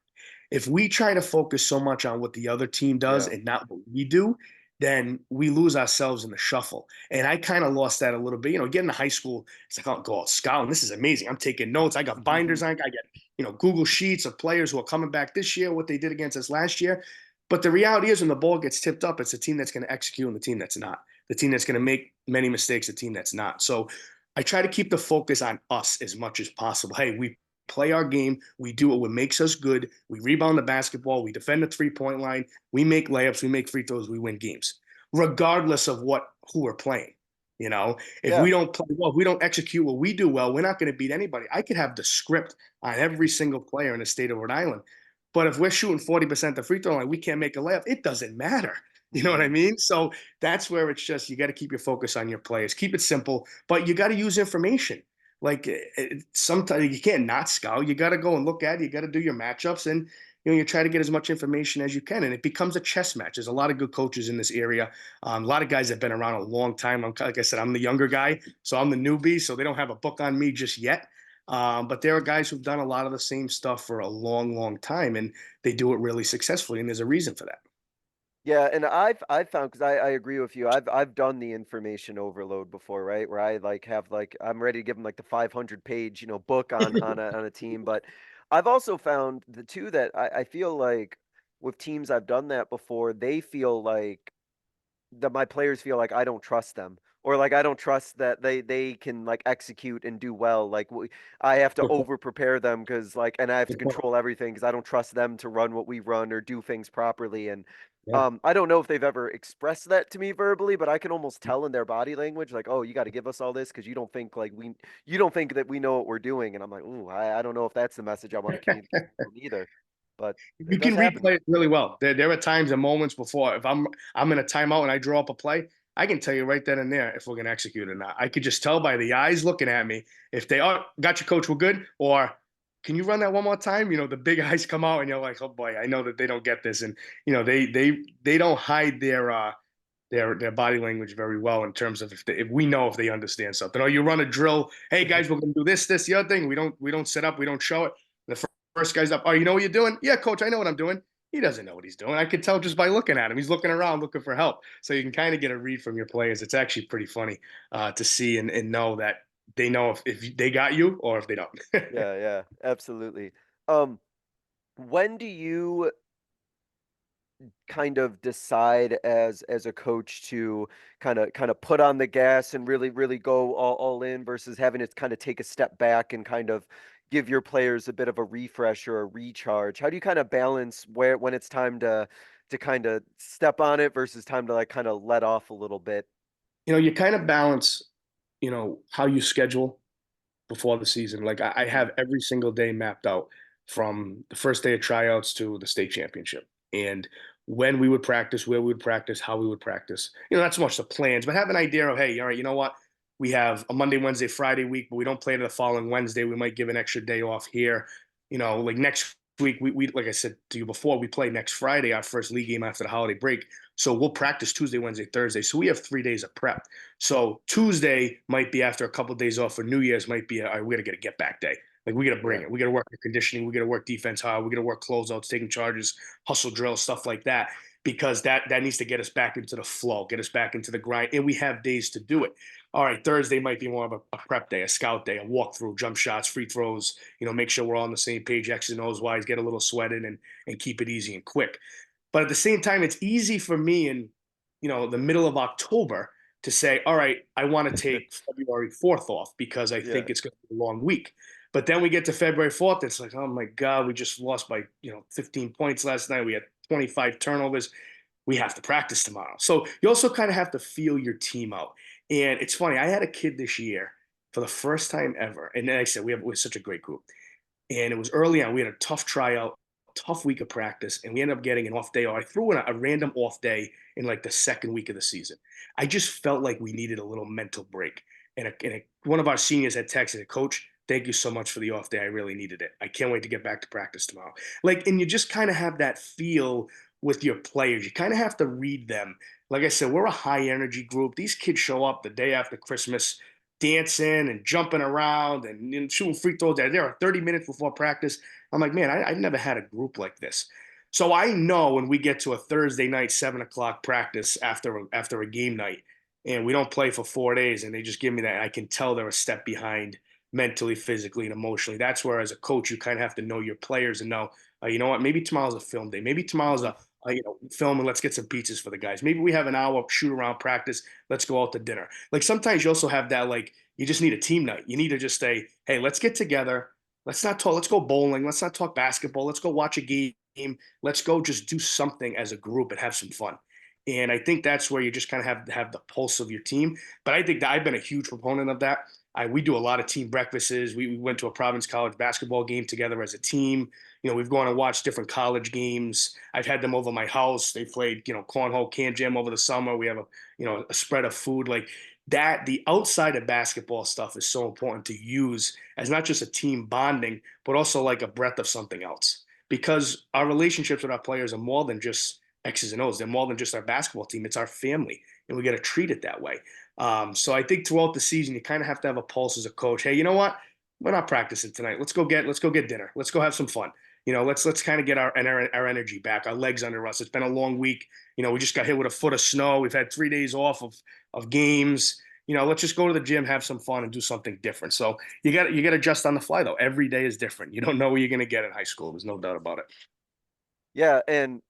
If we try to focus so much on what the other team does Yeah. and not what we do, then we lose ourselves in the shuffle. And I kind of lost that a little bit. You know, getting to high school, it's like, oh, go out scouting. This is amazing. I'm taking notes. I got binders on. I get, you know, Google Sheets of players who are coming back this year, what they did against us last year. But the reality is when the ball gets tipped up, it's a team that's going to execute and the team that's not. The team that's going to make many mistakes, the team that's not. So I try to keep the focus on us as much as possible. Hey, we play our game. We do what makes us good. We rebound the basketball. We defend the 3-point line. We make layups. We make free throws. We win games, regardless of who we're playing. You know, if Yeah. we don't play well, if we don't execute what we do well, we're not going to beat anybody. I could have the script on every single player in the state of Rhode Island, but if we're shooting 40% the free throw line, we can't make a layup. It doesn't matter. You know what I Mhm. mean? So that's where it's just you got to keep your focus on your players. Keep it simple, but you got to use information. Like sometimes you can't not scout. You got to go and look at it. You got to do your matchups, and you know you try to get as much information as you can. And it becomes a chess match. There's a lot of good coaches in this area. A lot of guys have been around a long time. Like I said, I'm the younger guy, so I'm the newbie. So they don't have a book on me just yet. But there are guys who've done a lot of the same stuff for a long, long time, and they do it really successfully. And there's a reason for that. Yeah, and I've found, because I agree with you. I've done the information overload before, right? Where I like have like I'm ready to give them like the 500 page, book on a team. But I've also found the two that I feel like with teams I've done that before, they feel like that my players feel like I don't trust them, or like I don't trust that they can like execute and do well. Like I have to Good point. over prepare them because like, and I have to Good point. control everything because I don't trust them to run what we run or do things properly. And Yeah. I don't know if they've ever expressed that to me verbally, but I can almost tell in their body language, like, oh, you got to give us all this because you don't think that we know what we're doing. And I'm like, ooh, I don't know if that's the message I want to communicate to them either, but it You does can happen. replay it really well. There are times and moments before if I'm in a timeout and I draw up a play, I can tell you right then and there if we're gonna execute or not. I could just tell by the eyes looking at me if they are got you, coach, we're good, or can you run that one more time? The big eyes come out and you're like, oh boy, I know that they don't get this, and they don't hide their body language very well in terms of if we know if they understand something. Or you run a drill, hey guys, we're gonna do this, the other thing. We don't set up, we don't show it. The first guy's up. Oh, you know what you're doing? Yeah, coach, I know what I'm doing. He doesn't know what he's doing. I could tell just by looking at him. He's looking around, looking for help. So you can kind of get a read from your players. It's actually pretty funny to see and know that they know if they got you or if they don't. Yeah, yeah, absolutely. Um, when do you kind of decide as a coach to kind of put on the gas and really go all in versus having to kind of take a step back and kind of give your players a bit of a refresh or a recharge? How do you kind of balance where when it's time to kind of step on it versus time to like kind of let off a little bit? You kind of balance, how you schedule before the season. Like I Mhm. have every single day mapped out from the first day of tryouts to the state championship. And when we would practice, where we would practice, how we would practice. Not so much the plans, but have an idea of, hey, all right, you know what? We have a Monday, Wednesday, Friday week, but we don't play to the following Wednesday. We might give an extra day off here. Like next week, we like I said to you before, we play next Friday, our first league game after the holiday break. So we'll practice Tuesday, Wednesday, Thursday. So we have 3 days of prep. So Tuesday might be after a couple of days off for New Year's, might be all right, we got to get a get back day. Like we got to bring Yeah. it. We got to work the conditioning. We got to work defense hard. We got to work closeouts, taking charges, hustle drills, stuff like that, because that needs to get us back into the flow, get us back into the grind, and we have days to do it. All right, Thursday might be more of a prep day, a scout day, a walkthrough, jump shots, free throws. Make sure we're all on the same page, X's and O's, Y's, get a little sweat in, and keep it easy and quick. But at the same time, it's easy for me in the middle of October to say, all right, I want to take February 4th off because I Yeah. think it's going to be a long week. But then we get to February 4th, it's like, oh my God, we just lost by 15 points last night. We had 25 turnovers. We have to practice tomorrow. So you also kind of have to feel your team out. And it's funny, I had a kid this year for the first time ever. And then I said, we're such a great group. And it was early on. We had a tough tryout, tough week of practice, and we ended up getting an off day. Or I threw in a random off day in like the second week of the season. I just felt like we needed a little mental break. And one of our seniors had texted, Coach, thank you so much for the off day. I really needed it. I can't wait to get back to practice tomorrow. And you just kind of have that feel with your players. You kind of have to read them. Like I said, we're a high energy group. These kids show up the day after Christmas dancing and jumping around and shooting free throws. There are 30 minutes before practice. I'm like, man, I never had a group like this. So I know when we get to a Thursday night, 7 o'clock practice after a game night, and we don't play for 4 days, and they just give me that, I can tell they're a step behind mentally, physically, and emotionally. That's where, as a coach, you kind of have to know your players and know, you know what, maybe tomorrow's a film day. Maybe tomorrow's Mhm. film and let's get some pizzas for the guys. Maybe we have an hour shoot around practice. Let's go out to dinner. Like sometimes you also have that, like, you just need a team night. You need to just say, hey, let's get together. Let's not talk. Let's go bowling. Let's not talk basketball. Let's go watch a game. Let's go just do something as a group and have some fun. And I think that's where you just kind of have the pulse of your team. But I think that I've been a huge proponent of that. We do a lot of team breakfasts. We went to a Providence College basketball game together as a team. We've gone and watched different college games. I've had them over my house. They played, cornhole, can jam over the summer. We have a spread of food like that. The outside of basketball stuff is so important to use as not just a team bonding, but also like a breath of something else. Because our relationships with our players are more than just X's and O's. They're more than just our basketball team. It's our family, and we got to treat it that way. So I think throughout the season, you kind of have to have a pulse as a coach. Hey, you know what? We're not practicing tonight. Let's go get dinner. Let's go have some fun. Let's kind of get our energy back, our legs under us. It's been a long week. We just got hit with a foot of snow. We've had 3 days off of games. Let's just go to the gym, have some fun, and do something different. So you got to adjust on the fly though. Every day is different. You don't know what you're going to get in high school. There's no doubt about it. Yeah, and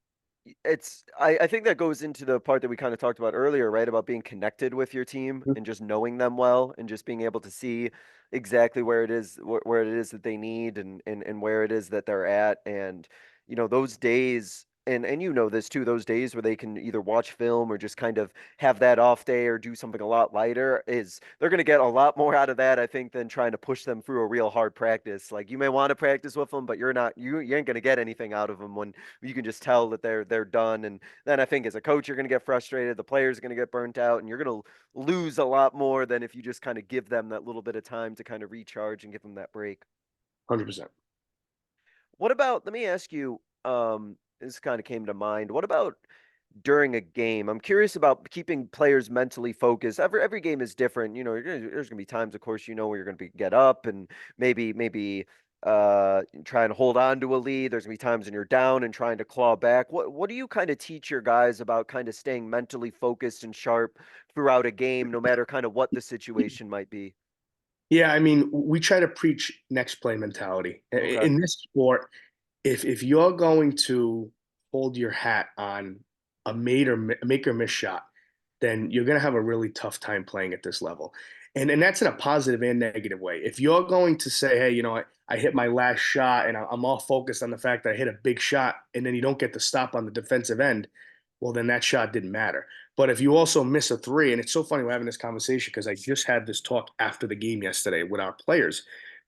I think that goes into the part that we kind of talked about earlier, right? About being connected with your team and just knowing them well and just being able to see exactly where it is where it is that they need and where it is that they're at. And those days, and you know this too, those days where they can either watch film or just kind of have that off day or do something a lot lighter, is they're going to get a lot more out of that, I think, than trying to push them through a real hard practice. Like, you may want to practice with them, but you ain't going to get anything out of them when you can just tell that they're done. And then I think as a coach, you're going to get frustrated. The players are going to get burnt out, and you're going to lose a lot more than if you just kind of give them that little bit of time to kind of recharge and give them that break. 100%. What about, let me ask you, this kind of came to mind. What about during a game? I'm curious about keeping players mentally focused. Every game is different. There's gonna be times, of course, where you're gonna get up and maybe try and hold on to a lead. There's gonna be times when you're down and trying to claw back. What do you kind of teach your guys about kind of staying mentally focused and sharp throughout a game, no matter kind of what the situation might be? Yeah, I mean, we try to preach next play mentality. Okay. In this sport, if you're going to hold your hat on a make or miss shot, then you're going to have a really tough time playing at this level. And that's in a positive and negative way. If you're going to say, hey, I hit my last shot and I'm all focused on the fact that I hit a big shot, and then you don't get the stop on the defensive end, well, then that shot didn't matter. But if you also miss a three, and it's so funny we're having this conversation because I just had this talk after the game yesterday with our players.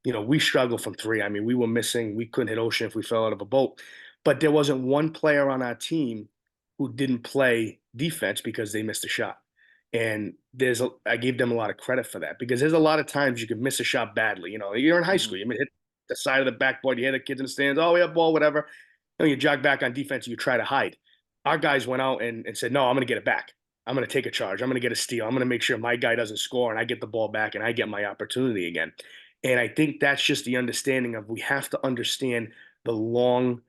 We struggle from three. I mean, we were missing, we couldn't hit Ocean if we fell out of a boat. But there wasn't one player on our team who didn't play defense because they missed a shot. And I gave them a lot of credit for that because there's a lot of times you can miss a shot badly. You're in high Hmm. school, you hit the side of the backboard, you hit the kids in the stands, oh, we have ball, whatever. You jog back on defense, and you try to hide. Our guys went out and said, no, I'm going to get it back. I'm going to take a charge. I'm going to get a steal. I'm going to make sure my guy doesn't score and I get the ball back and I get my opportunity again. And I think that's just the understanding of we have to understand the long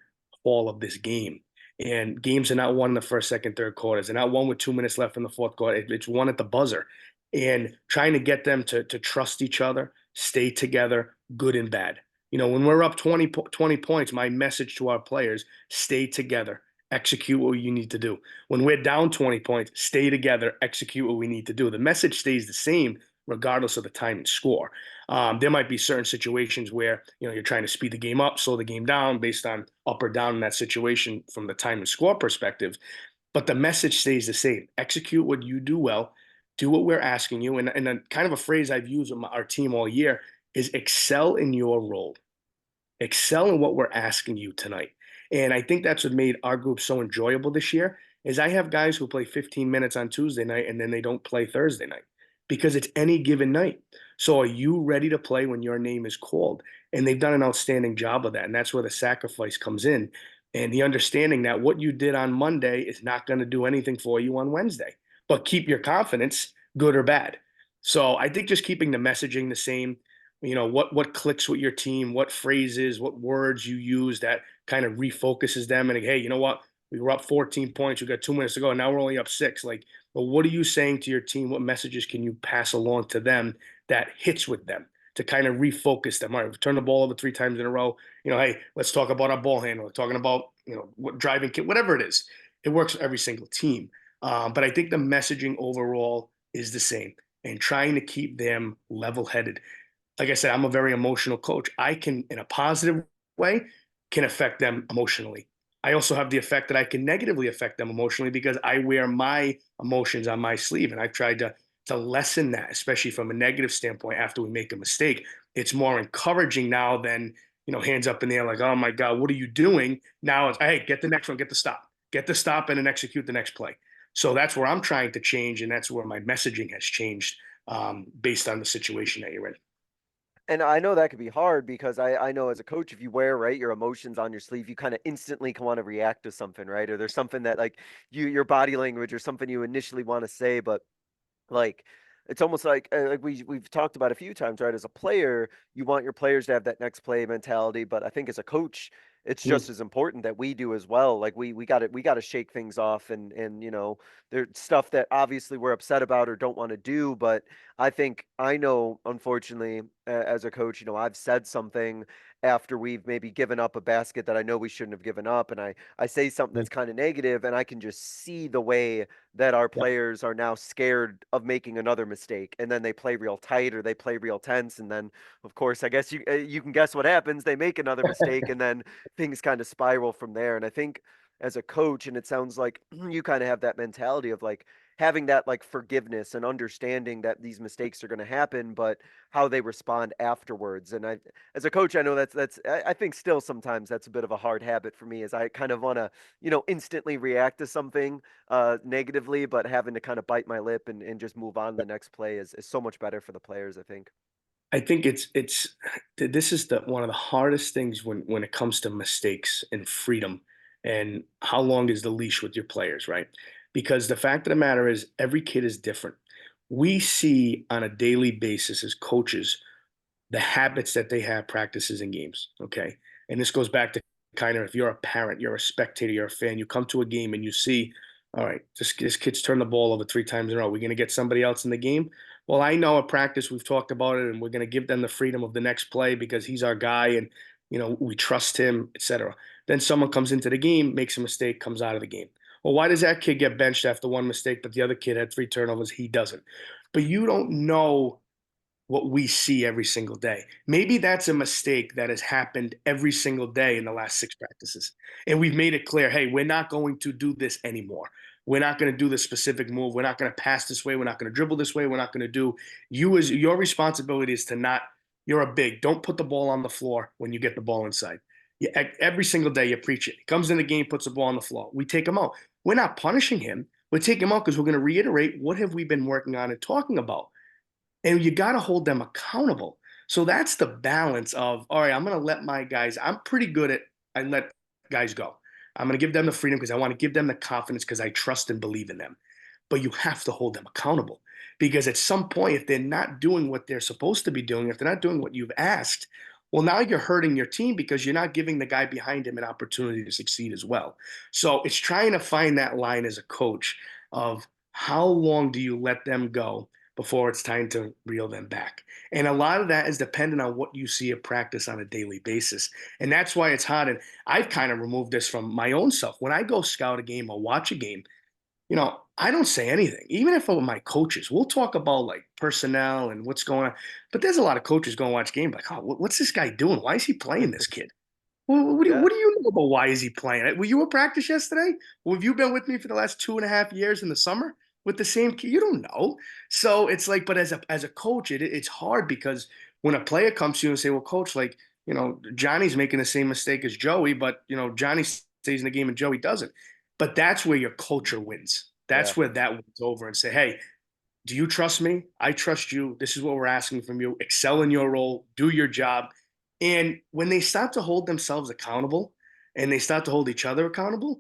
haul of this game. And games are not won in the first, second, third quarters. They're not won with 2 minutes left in the fourth quarter. It's won at the buzzer. And trying to get them to trust each other, stay together, good and bad. When we're up 20 points, my message to our players, stay together, execute what you need to do. When we're down 20 points, stay together, execute what we need to do. The message stays the same regardless of the time and score. There might be certain situations where you're trying to speed the game up, slow the game down based on up or down in that situation from the time and score perspective. But the message stays the same. Execute what you do well, do what we're asking you. And a kind of a phrase I've used with our team all year is excel in your role. Excel in what we're asking you tonight. And I think that's what made our group so enjoyable this year is I have guys who play 15 minutes on Tuesday night and then they don't play Thursday night because it's any given night. So are you ready to play when your name is called? And they've done an outstanding job of that. And that's where the sacrifice comes in and the understanding that what you did on Monday is not going to do anything for you on Wednesday. But keep your confidence, good or bad. So I think just keeping the messaging the same, what clicks with your team, what phrases, what words you use that kind of refocuses them. And hey, you know what? We were up 14 points. We got 2 minutes to go. And now we're only up six. Like, well, what are you saying to your team? What messages can you pass along to them that hits with them to kind of refocus them? All right, we've turned the ball over 3 times in a row. Hey, let's talk about our ball handler. We're talking about, what driving kit, whatever it is. It works for every single team. But I think the messaging overall is the same and trying to keep them level headed. Like I said, I'm a very emotional coach. I can, in a positive way, can affect them emotionally. I also have the effect that I can negatively affect them emotionally because I wear my emotions on my sleeve, and I've tried to lessen that, especially from a negative standpoint. After we make a mistake, it's more encouraging now than hands up in the air, like, oh my God, what are you doing? Now it's, hey, get the next one, get the stop, and then execute the next play. So that's where I'm trying to change, and that's where my messaging has changed based on the situation that you're in. And I know that could be hard because I know as a coach, if you wear, right, your emotions on your sleeve, you kind of instantly want to react to something, right? Or there's something that like your body language or something you initially want to say, but like it's almost like we've talked about a few times, right? As a player, you want your players to have that next play mentality, but I think as a coach, it's just as important that we do as well. Like we got to shake things off and there's stuff that obviously we're upset about or don't want to do, but I think I know, unfortunately, as a coach, I've said something after we've maybe given up a basket that I know we shouldn't have given up. And I say something Mm. that's kind of negative, and I can just see the way that our Yep. players are now scared of making another mistake. And then they play real tight or they play real tense. And then, of course, I guess you can guess what happens. They make another mistake, and then things kind of spiral from there. And I think as a coach, and it sounds like you kind of have that mentality of like having that like forgiveness and understanding that these mistakes are going to happen, but how they respond afterwards. And I, as a coach, I know I think still sometimes that's a bit of a hard habit for me, as I kind of want to, instantly react to something negatively, but having to kind of bite my lip and just move on to the next play is so much better for the players, I think. I think this is the one of the hardest things when it comes to mistakes and freedom and how long is the leash with your players, right? Because the fact of the matter is every kid is different. We see on a daily basis as coaches the habits that they have, practices and games. Okay. And this goes back to kind of if you're a parent, you're a spectator, you're a fan, you come to a game and you see, all right, this kid's turned the ball over 3 times in a row. We're going to get somebody else in the game. Well, I know at practice we've talked about it, and we're going to give them the freedom of the next play because he's our guy, and we trust him, etc. Then someone comes into the game, makes a mistake, comes out of the game. Well, why does that kid get benched after one mistake, but the other kid had 3 turnovers? He doesn't. But you don't know what we see every single day. Maybe that's a mistake that has happened every single day in the last 6 practices. And we've made it clear, hey, we're not going to do this anymore. We're not going to do this specific move. We're not going to pass this way. We're not going to dribble this way. We're not going to do as your responsibility is to not, you're a big, don't put the ball on the floor when you get the ball inside. Every single day you preach it. He comes in the game, puts the ball on the floor. We take him out. We're not punishing him. We take him out because we're going to reiterate what have we been working on and talking about, and you got to hold them accountable. So that's the balance of, all right, I'm going to let my guys, I'm pretty good at, I let guys go. I'm going to give them the freedom because I want to give them the confidence because I trust and believe in them. But you have to hold them accountable because at some point, if they're not doing what they're supposed to be doing, if they're not doing what you've asked, well, now you're hurting your team because you're not giving the guy behind him an opportunity to succeed as well. So it's trying to find that line as a coach of how long do you let them go before it's time to reel them back. And a lot of that is dependent on what you see at practice on a daily basis. And that's why it's hard. And I've kind of removed this from my own self. When I go scout a game or watch a game, I don't say anything. Even if I'm with my coaches, we'll talk about like personnel and what's going on. But there's a lot of coaches going to watch games like, oh, what's this guy doing? Why is he playing this kid? Well, Yeah. what do you know about why is he playing? Were you at practice yesterday? Well, have you been with me for the last 2.5 years in the summer with the same kid? You don't know. So it's like, but as a coach, it's hard because when a player comes to you and say, well, coach, like, Johnny's making the same mistake as Joey, but Johnny stays in the game and Joey doesn't. But that's where your culture wins. Yeah. That's where that wins over and say, hey, do you trust me? I trust you. This is what we're asking from you. Excel in your role, do your job. And when they start to hold themselves accountable and they start to hold each other accountable,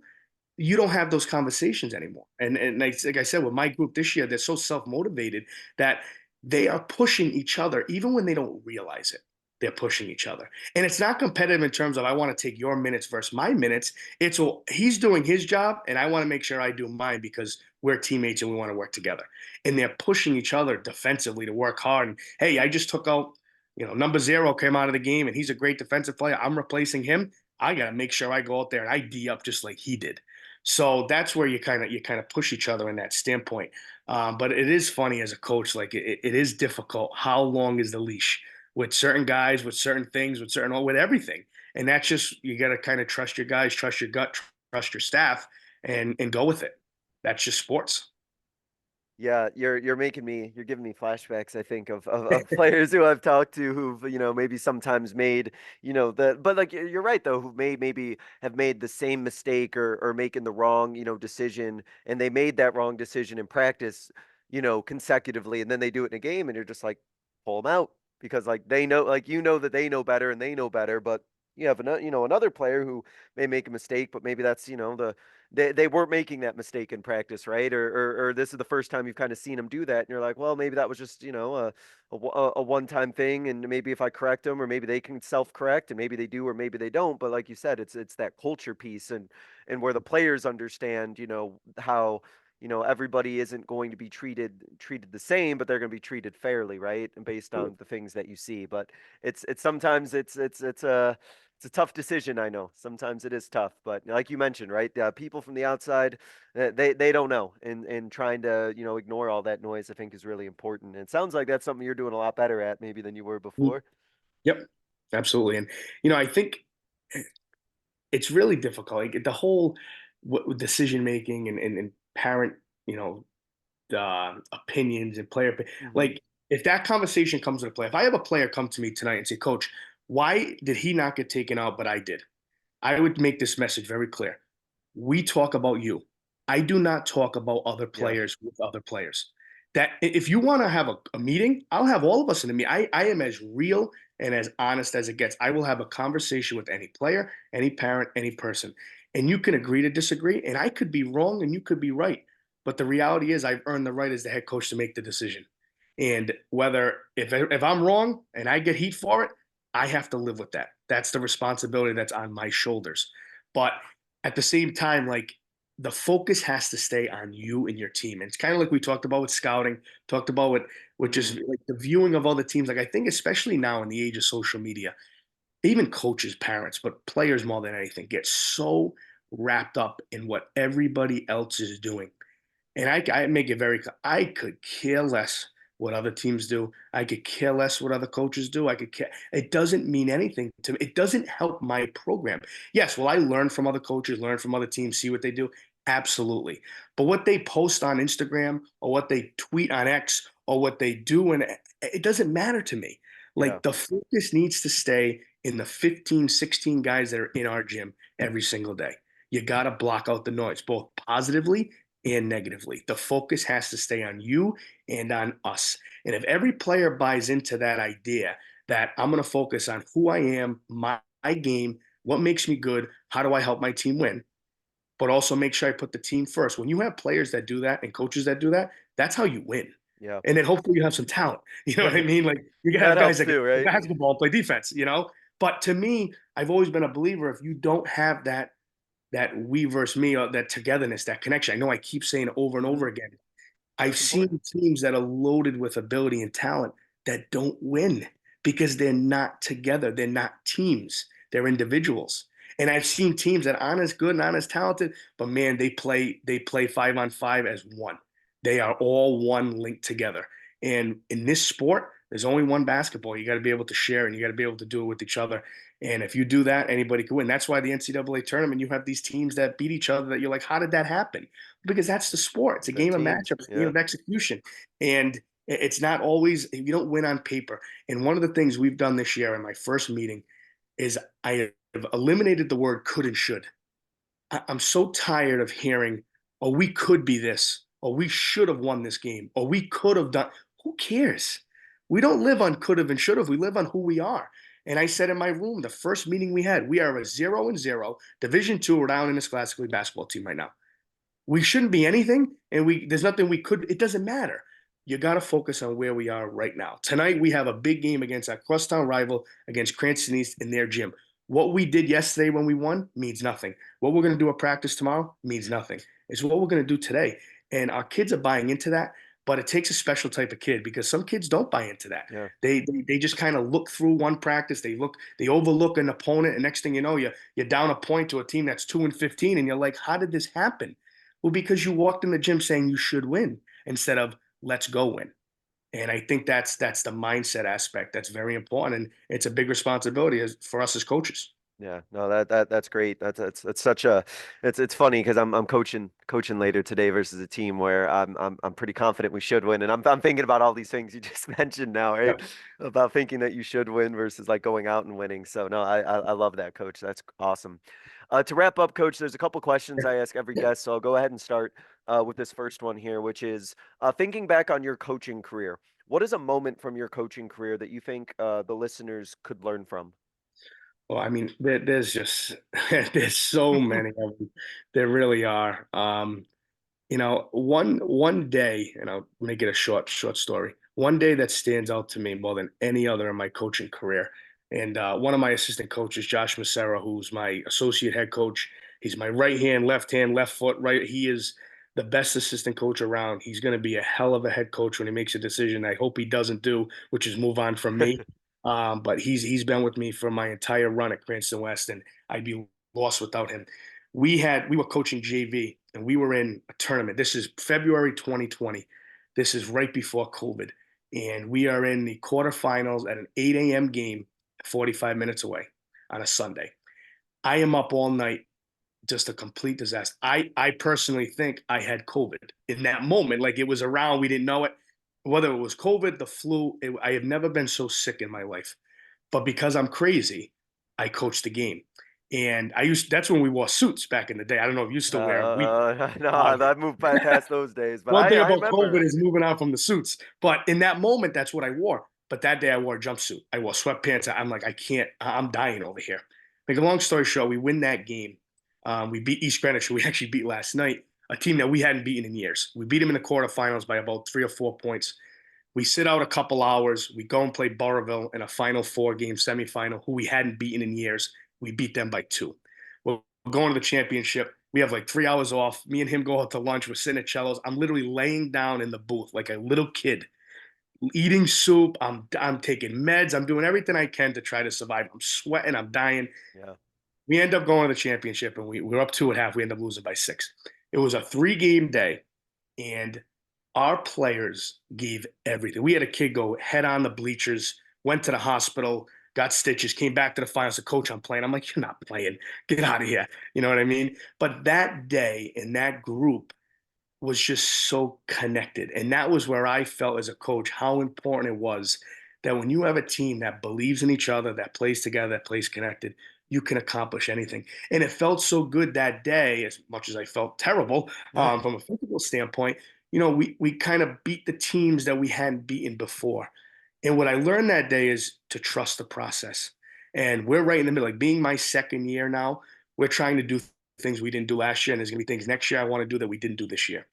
you don't have those conversations anymore. And like I said, with my group this year, they're so self-motivated that they are pushing each other, even when they don't realize it. They're pushing each other. And it's not competitive in terms of I want to take your minutes versus my minutes. It's, well, he's doing his job and I want to make sure I do mine because we're teammates and we want to work together. And they're pushing each other defensively to work hard. And hey, I just took out, number 0 came out of the game and he's a great defensive player. I'm replacing him. I got to make sure I go out there and I D up just like he did. So that's where you kind of push each other in that standpoint. But it is funny as a coach, like it is difficult. How long is the leash with certain guys, with certain things, with everything? And that's just, you got to kind of trust your guys, trust your gut, trust your staff, and go with it. That's just sports. Yeah, you're giving me flashbacks, I think, of players who I've talked to who've, maybe sometimes made, but like you're right though, who maybe have made the same mistake or making the wrong, decision, and they made that wrong decision in practice, consecutively, and then they do it in a game, and you're just like, pull them out because like they know, like that they know better and they know better, but you have another player who may make a mistake, but maybe that's they weren't making that mistake in practice, right? Or this is the first time you've kind of seen them do that, and you're like, well, maybe that was just a one-time thing, and maybe if I correct them, or maybe they can self-correct, and maybe they do, or maybe they don't. But like you said, it's that culture piece, and where the players understand, how everybody isn't going to be treated the same, but they're going to be treated fairly, right? And based on the things that you see. But it's sometimes it's a tough decision. I know sometimes it is tough, but like you mentioned, right? People from the outside, they don't know, and trying to ignore all that noise, I think is really important. And it sounds like that's something you're doing a lot better at maybe than you were before. Yep, absolutely. And I think it's really difficult. Like the whole decision making and parent, you know, opinions and Hmm. like if that conversation comes into play, if I have a player come to me tonight and say, Coach, why did he not get taken out, but I did? I would make this message very clear. We talk about you. I do not talk about other Yeah. players with other players. That if you want to have a meeting, I'll have all of us in the meeting. I am as real and as honest as it gets. I will have a conversation with any player, any parent, any person. And you can agree to disagree. And I could be wrong and you could be right. But the reality is I've earned the right as the head coach to make the decision. And whether if I'm wrong and I get heat for it, I have to live with that. That's the responsibility that's on my shoulders. But at the same time, like the focus has to stay on you and your team. And it's kind of like we talked about with scouting, talked about with Hmm. just like the viewing of other teams. Like I think especially now in the age of social media, even coaches, parents, but players more than anything get so wrapped up in what everybody else is doing. And I make it very clear. I could care less what other teams do. I could care less what other coaches do. I could care. It doesn't mean anything to me. It doesn't help my program. Yes, will I learn from other coaches, learn from other teams, see what they do? Absolutely. But what they post on Instagram or what they tweet on X or what they do, and it doesn't matter to me. Yeah. Like the focus needs to stay in the 15, 16 guys that are in our gym every single day. You got to block out the noise, both positively and negatively. The focus has to stay on you and on us. And if every player buys into that idea that I'm going to focus on who I am, my game, what makes me good, how do I help my team win, but also make sure I put the team first. When you have players that do that and coaches that do that, that's how you win. Yeah. And then hopefully you have some talent. You know what I mean? Like you can That have guys helps that can too, play right? basketball, play defense. But to me, I've always been a believer if you don't have that we versus me, or that togetherness, that connection. I know I keep saying it over and Hmm. over again. I've That's important. seen teams that are loaded with ability and talent that don't win because they're not together. They're not teams. They're individuals. And I've seen teams that aren't as good and aren't as talented, but man, they play 5-on-5 as one. They are all one linked together. And in this sport, there's only one basketball. You got to be able to share and you got to be able to do it with each other. And if you do that, anybody can win. That's why the NCAA tournament, you have these teams that beat each other that you're like, how did that happen? Because that's the sport. It's a They're game of teams. matchup, it's a game Yeah. of execution. And it's not always, you don't win on paper. And one of the things we've done this year in my first meeting is I have eliminated the word could and should. I'm so tired of hearing, oh, we could be this, or we should have won this game, or we could have done. Who cares? We don't live on could have and should have. We live on who we are. And I said in my room, the first meeting we had, we are a 0-0 Division II Rhode Island classically basketball team right now. We shouldn't be anything, and there's nothing we could. It doesn't matter. You got to focus on where we are right now. Tonight we have a big game against our crosstown rival, against Cranston East in their gym. What we did yesterday when we won means nothing. What we're going to do at practice tomorrow means nothing. It's what we're going to do today, and our kids are buying into that. But it takes a special type of kid because some kids don't buy into that. Yeah. They just kind of look through one practice. They overlook an opponent, and next thing you know, you're down a point to a team that's 2-15, and you're like, how did this happen? Well, because you walked in the gym saying you should win instead of let's go win. And I think that's the mindset aspect that's very important, and it's a big responsibility for us as coaches. Yeah, no, that's great. That's such a it's funny because I'm coaching later today versus a team where I'm pretty confident we should win, and I'm thinking about all these things you just mentioned now, right? Yep. About thinking that you should win versus like going out and winning. So no, I love that, Coach. That's awesome. To wrap up, Coach, there's a couple questions I ask every guest, so I'll go ahead and start with this first one here, which is thinking back on your coaching career. What is a moment from your coaching career that you think the listeners could learn from? Well, I mean, there's just there's so many of them. There really are. One day, and I'll make it a short story. One day that stands out to me more than any other in my coaching career. And one of my assistant coaches, Josh Macera, who's my associate head coach, he's my right hand, left foot, right. He is the best assistant coach around. He's going to be a hell of a head coach when he makes a decision. I hope he doesn't do, which is move on from me. But he's been with me for my entire run at Cranston West, and I'd be lost without him. We were coaching JV, and we were in a tournament. This is February 2020. This is right before COVID, and we are in the quarterfinals at an 8 a.m. game, 45 minutes away on a Sunday. I am up all night, just a complete disaster. I personally think I had COVID in that moment. Like, it was around, we didn't know it. Whether it was COVID, the flu, I have never been so sick in my life. But because I'm crazy, I coached the game. And that's when we wore suits back in the day. I don't know if you still wear them. No, Um, I've moved past those days, but one thing I about remember. COVID is moving out from the suits. But in that moment, that's what I wore. But that day I wore a jumpsuit. I wore sweatpants. I'm like, I can't, I'm dying over here. Make a long story short, we win that game. We beat East Greenwich, who we actually beat last night, a team that we hadn't beaten in years. We beat them in the quarterfinals by about 3 or 4 points. We sit out a couple hours. We go and play Burrillville in a Final Four game semifinal, who we hadn't beaten in years. We beat them by 2. We're going to the championship. We have like 3 hours off. Me and him go out to lunch. We're sitting at cellos. I'm literally laying down in the booth like a little kid, eating soup. I'm taking meds. I'm doing everything I can to try to survive. I'm sweating. I'm dying. Yeah. We end up going to the championship, and we're up 2 at half. We end up losing by 6. It was a 3-game day, and our players gave everything. We had a kid go head on the bleachers, went to the hospital, got stitches, came back to the finals. Said, Coach, I'm playing. I'm like, you're not playing. Get out of here. You know what I mean? But that day and that group was just so connected. And that was where I felt as a coach how important it was that when you have a team that believes in each other, that plays together, that plays connected, you can accomplish anything. And it felt so good that day, as much as I felt terrible from a physical standpoint. We kind of beat the teams that we hadn't beaten before. And what I learned that day is to trust the process. And we're right in the middle. Like, being my second year now, we're trying to do things we didn't do last year. And there's going to be things next year I want to do that we didn't do this year.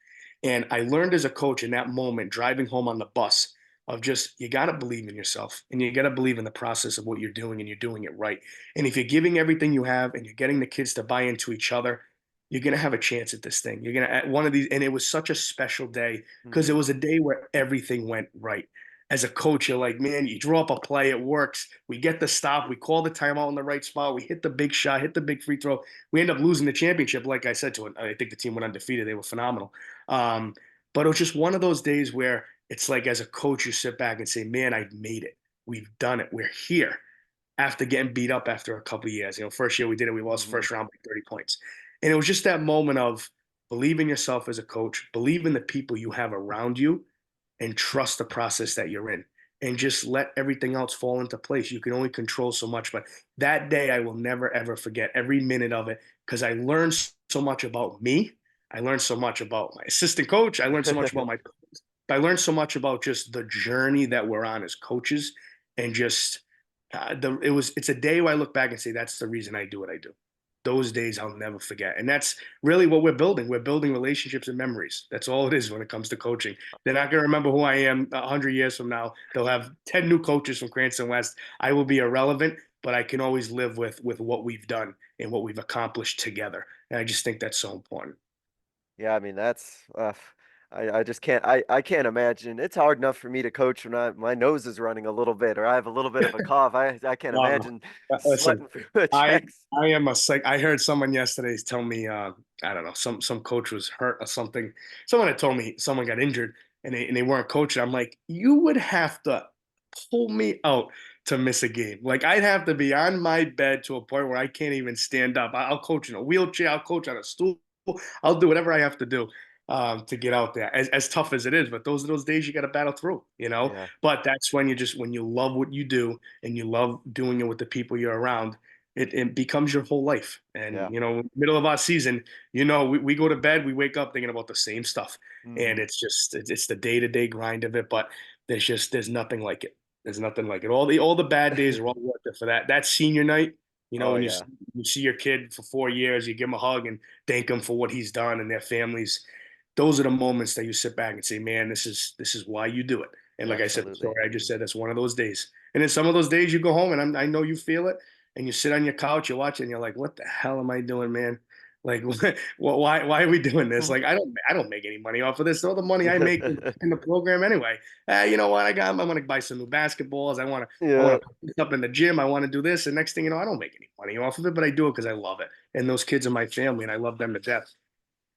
And I learned as a coach in that moment, driving home on the bus, of just, you got to believe in yourself, and you got to believe in the process of what you're doing, and you're doing it right. And if you're giving everything you have and you're getting the kids to buy into each other, you're going to have a chance at this thing. You're going to, at one of these, and it was such a special day because it Mhm. was a day where everything went right. As a coach, you're like, man, you draw up a play, it works. We get the stop, we call the timeout in the right spot, we hit the big shot, hit the big free throw. We end up losing the championship. Like I said to it, I think the team went undefeated. They were phenomenal. Um, but it was just one of those days where it's like, as a coach, you sit back and say, man, I've made it. We've done it. We're here after getting beat up after a couple of years. First year we did it, we lost the Mhm. first round by 30 points. And it was just that moment of believe in yourself as a coach, believe in the people you have around you, and trust the process that you're in. And just let everything else fall into place. You can only control so much. But that day, I will never, ever forget every minute of it, because I learned so much about me. I learned so much about my assistant coach. I learned so much about I learned so much about just the journey that we're on as coaches, and just it's a day where I look back and say, that's the reason I do what I do. Those days I'll never forget. And that's really what we're building. We're building relationships and memories. That's all it is when it comes to coaching. They're not going to remember who I am 100 years from now. They'll have 10 new coaches from Cranston West. I will be irrelevant, but I can always live with what we've done and what we've accomplished together. And I just think that's so important. Yeah, I mean that's I just can't I can't imagine. It's hard enough for me to coach when my nose is running a little bit or I have a little bit of a cough. I can't Wow. imagine Listen, sweating through the I checks. I am a psych. I heard someone yesterday tell me, I don't know, some coach was hurt or something. Someone had told me someone got injured and they weren't coaching. I'm like, you would have to pull me out to miss a game. Like, I'd have to be on my bed to a point where I can't even stand up. I'll coach in a wheelchair. I'll coach on a stool. I'll do whatever I have to do to get out there. As tough as it is, but those are those days you got to battle through. Yeah. But that's when you love what you do and you love doing it with the people you're around. It becomes your whole life. Yeah. And middle of our season, we go to bed, we wake up thinking about the same stuff, and Mhm. it's the day-to-day grind of it. But there's nothing like it. There's nothing like it. All the bad days are all worth it for that senior night. Oh When yeah. you see your kid for 4 years, you give him a hug and thank him for what he's done and their families. Those are the moments that you sit back and say, man, this is why you do it. And like I said, the Absolutely. story I just said, that's one of those days. And then some of those days you go home, and I know you feel it, and you sit on your couch, you watch it, and you're like, what the hell am I doing, man? Like, why are we doing this? Like, I don't make any money off of this. All the money I make is in the program anyway. You know what? I'm gonna buy some new basketballs. I want Yeah, to put up in the gym. I want to do this. And next thing you know, I don't make any money off of it, but I do it because I love it. And those kids are my family, and I love them to death.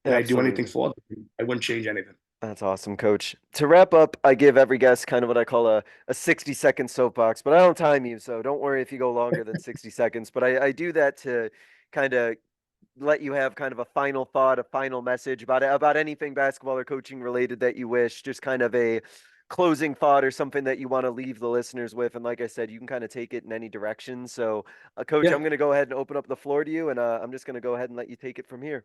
And I do anything absolutely. for them. I wouldn't change anything. That's awesome, Coach. To wrap up, I give every guest kind of what I call a 60-second soapbox, but I don't time you, so don't worry if you go longer than 60 seconds. But I do that to kind of let you have kind of a final thought, a final message about anything basketball or coaching related that you wish, just kind of a closing thought or something that you want to leave the listeners with. And like I said, you can kind of take it in any direction. So, Coach, Yeah. I'm going to go ahead and open up the floor to you, and I'm just going to go ahead and let you take it from here.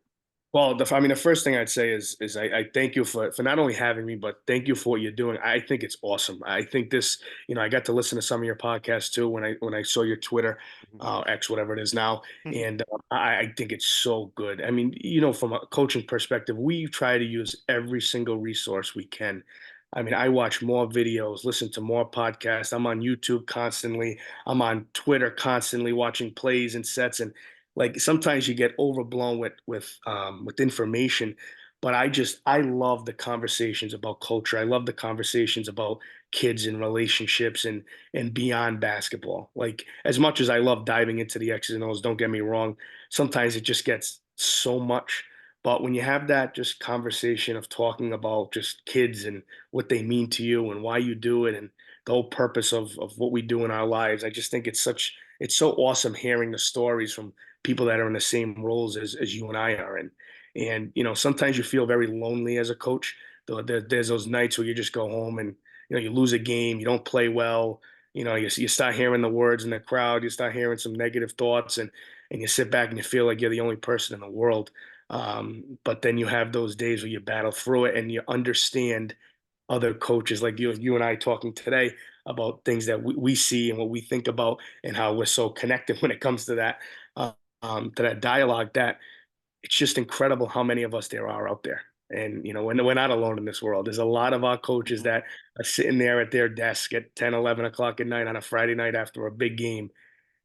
Well, the first thing I'd say is I thank you for not only having me, but thank you for what you're doing. I think it's awesome. I think this, I got to listen to some of your podcasts too when I saw your Twitter, X, whatever it is now, and I think it's so good. I mean, from a coaching perspective, we try to use every single resource we can. I mean, I watch more videos, listen to more podcasts. I'm on YouTube constantly. I'm on Twitter constantly watching plays and sets, and like sometimes you get overblown with information, but I love the conversations about culture. I love the conversations about kids and relationships and beyond basketball. Like as much as I love diving into the X's and O's, don't get me wrong, sometimes it just gets so much. But when you have that just conversation of talking about just kids and what they mean to you and why you do it and the whole purpose of what we do in our lives, I just think it's so awesome hearing the stories from people that are in the same roles as you and I are in. And sometimes you feel very lonely as a coach. There's those nights where you just go home and you lose a game, you don't play well. You start hearing the words in the crowd, you start hearing some negative thoughts, and you sit back and you feel like you're the only person in the world. But then you have those days where you battle through it and you understand other coaches like you and I talking today about things that we see and what we think about and how we're so connected when it comes to that dialogue that it's just incredible how many of us there are out there. And, we're not alone in this world. There's a lot of our coaches Mhm. that are sitting there at their desk at 10, 11 o'clock at night on a Friday night after a big game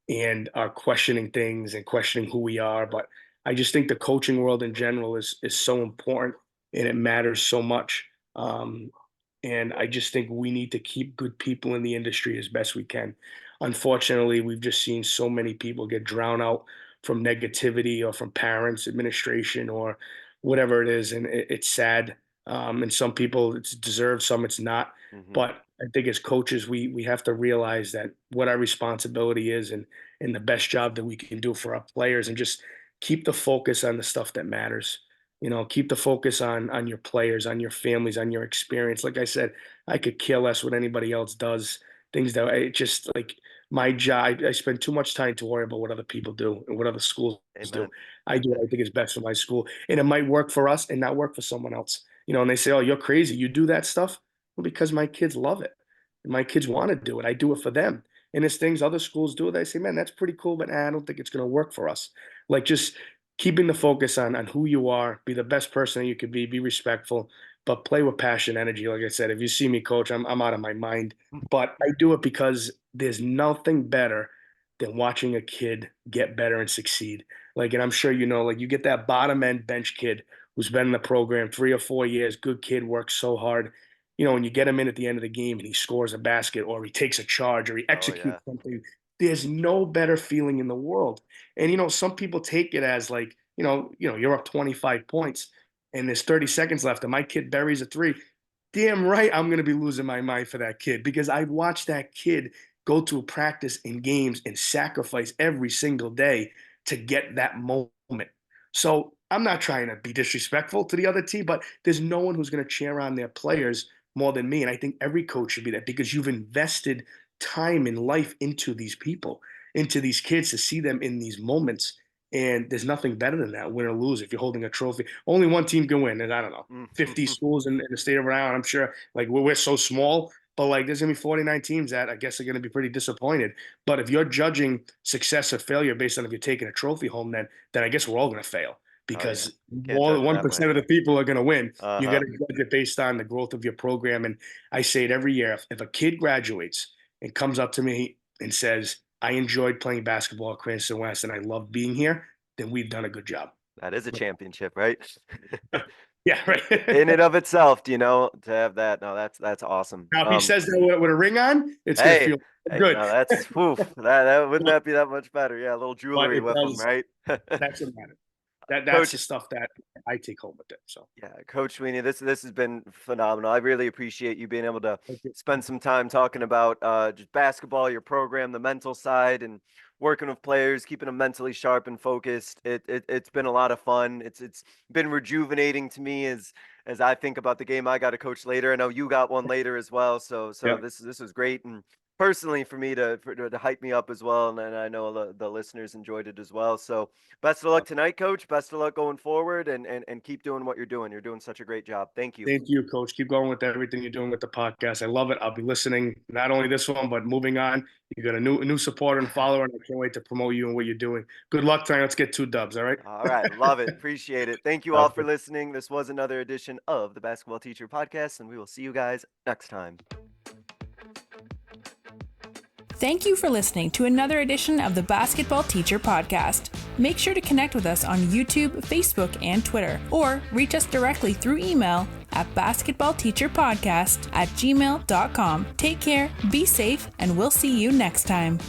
and are questioning things and questioning who we are. But I just think the coaching world in general is so important and it matters so much. And I just think we need to keep good people in the industry as best we can. Unfortunately, we've just seen so many people get drowned out from negativity or from parents, administration, or whatever it is, and it's sad. And some people it's deserved, some it's not. Mhm. But I think as coaches, we have to realize that what our responsibility is, and the best job that we can do for our players, and just keep the focus on the stuff that matters. Keep the focus on your players, on your families, on your experience. Like I said, I could care less what anybody else does. Things that I just like my job. I spend too much time to worry about what other people do and what other schools do. Amen. I do what I think is best for my school, and it might work for us and not work for someone else. And they say, "Oh, you're crazy. You do that stuff." Well, because my kids love it, and my kids want to do it. I do it for them. And there's things other schools do. They say, "Man, that's pretty cool," but I don't think it's going to work for us. Like just keeping the focus on who you are, be the best person that you could be respectful, but play with passion, energy. Like I said, if you see me coach, I'm out of my mind. But I do it because there's nothing better than watching a kid get better and succeed. Like, and I'm sure like you get that bottom end bench kid who's been in the program 3 or 4 years, good kid, works so hard. When you get him in at the end of the game and he scores a basket or he takes a charge or he Oh yeah. executes something, there's no better feeling in the world. And some people take it as like, you're up 25 points and there's 30 seconds left and my kid buries a three. Damn right I'm going to be losing my mind for that kid because I watched that kid go to a practice in games and sacrifice every single day to get that moment. So I'm not trying to be disrespectful to the other team, but there's no one who's going to cheer on their players more than me. And I think every coach should be that because you've invested time and life into these people, into these kids to see them in these moments. And there's nothing better than that, win or lose. If you're holding a trophy, only one team can win. And I don't know, 50 Mhm. schools in the state of Rhode Island. I'm sure like we're so small, but like there's gonna be 49 teams that I guess are gonna be pretty disappointed. But if you're judging success or failure based on if you're taking a trophy home, then I guess we're all gonna fail Oh yeah. because Can't more judge than it that way. 1% of the people are gonna win. You got Uh-huh. to judge it based on the growth of your program. And I say it every year. If a kid graduates and comes up to me and says, I enjoyed playing basketball at Cranston West and I love being here, then we've done a good job. That is a championship, right? Yeah, right. In and of itself, to have that. No, that's awesome. Now, if he says that with a ring on, it's gonna Hey, feel hey, good. no, that's that wouldn't that be that much better? Yeah, a little But jewelry it with them, does. right? That's what matters. That's Coach, the stuff that I take home with it. So yeah, Coach Sweeney, this has been phenomenal. I really appreciate you being able to thank you. spend some time talking about just basketball, your program, the mental side, and working with players, keeping them mentally sharp and focused. It's been a lot of fun. It's been rejuvenating to me as I think about the game I got to coach later. I know you got one later as well. So Yeah. this was great, and personally for me to hype me up as well, and I know the listeners enjoyed it as well. So best of luck tonight, Coach. Best of luck going forward, and keep doing what you're doing. You're doing such a great job. Thank you. Thank you, Coach. Keep going with everything you're doing with the podcast. I love it. I'll be listening, not only this one, but moving on. You got a new supporter and follower, and I can't wait to promote you and what you're doing. Good luck tonight. Let's get 2 dubs, all right? All right, love it. Appreciate it. Thank you all for listening. This was another edition of the Basketball Teacher Podcast, and we will see you guys next time. Thank you for listening to another edition of the Basketball Teacher Podcast. Make sure to connect with us on YouTube, Facebook, and Twitter, or reach us directly through email at basketballteacherpodcast@gmail.com. Take care, be safe, and we'll see you next time.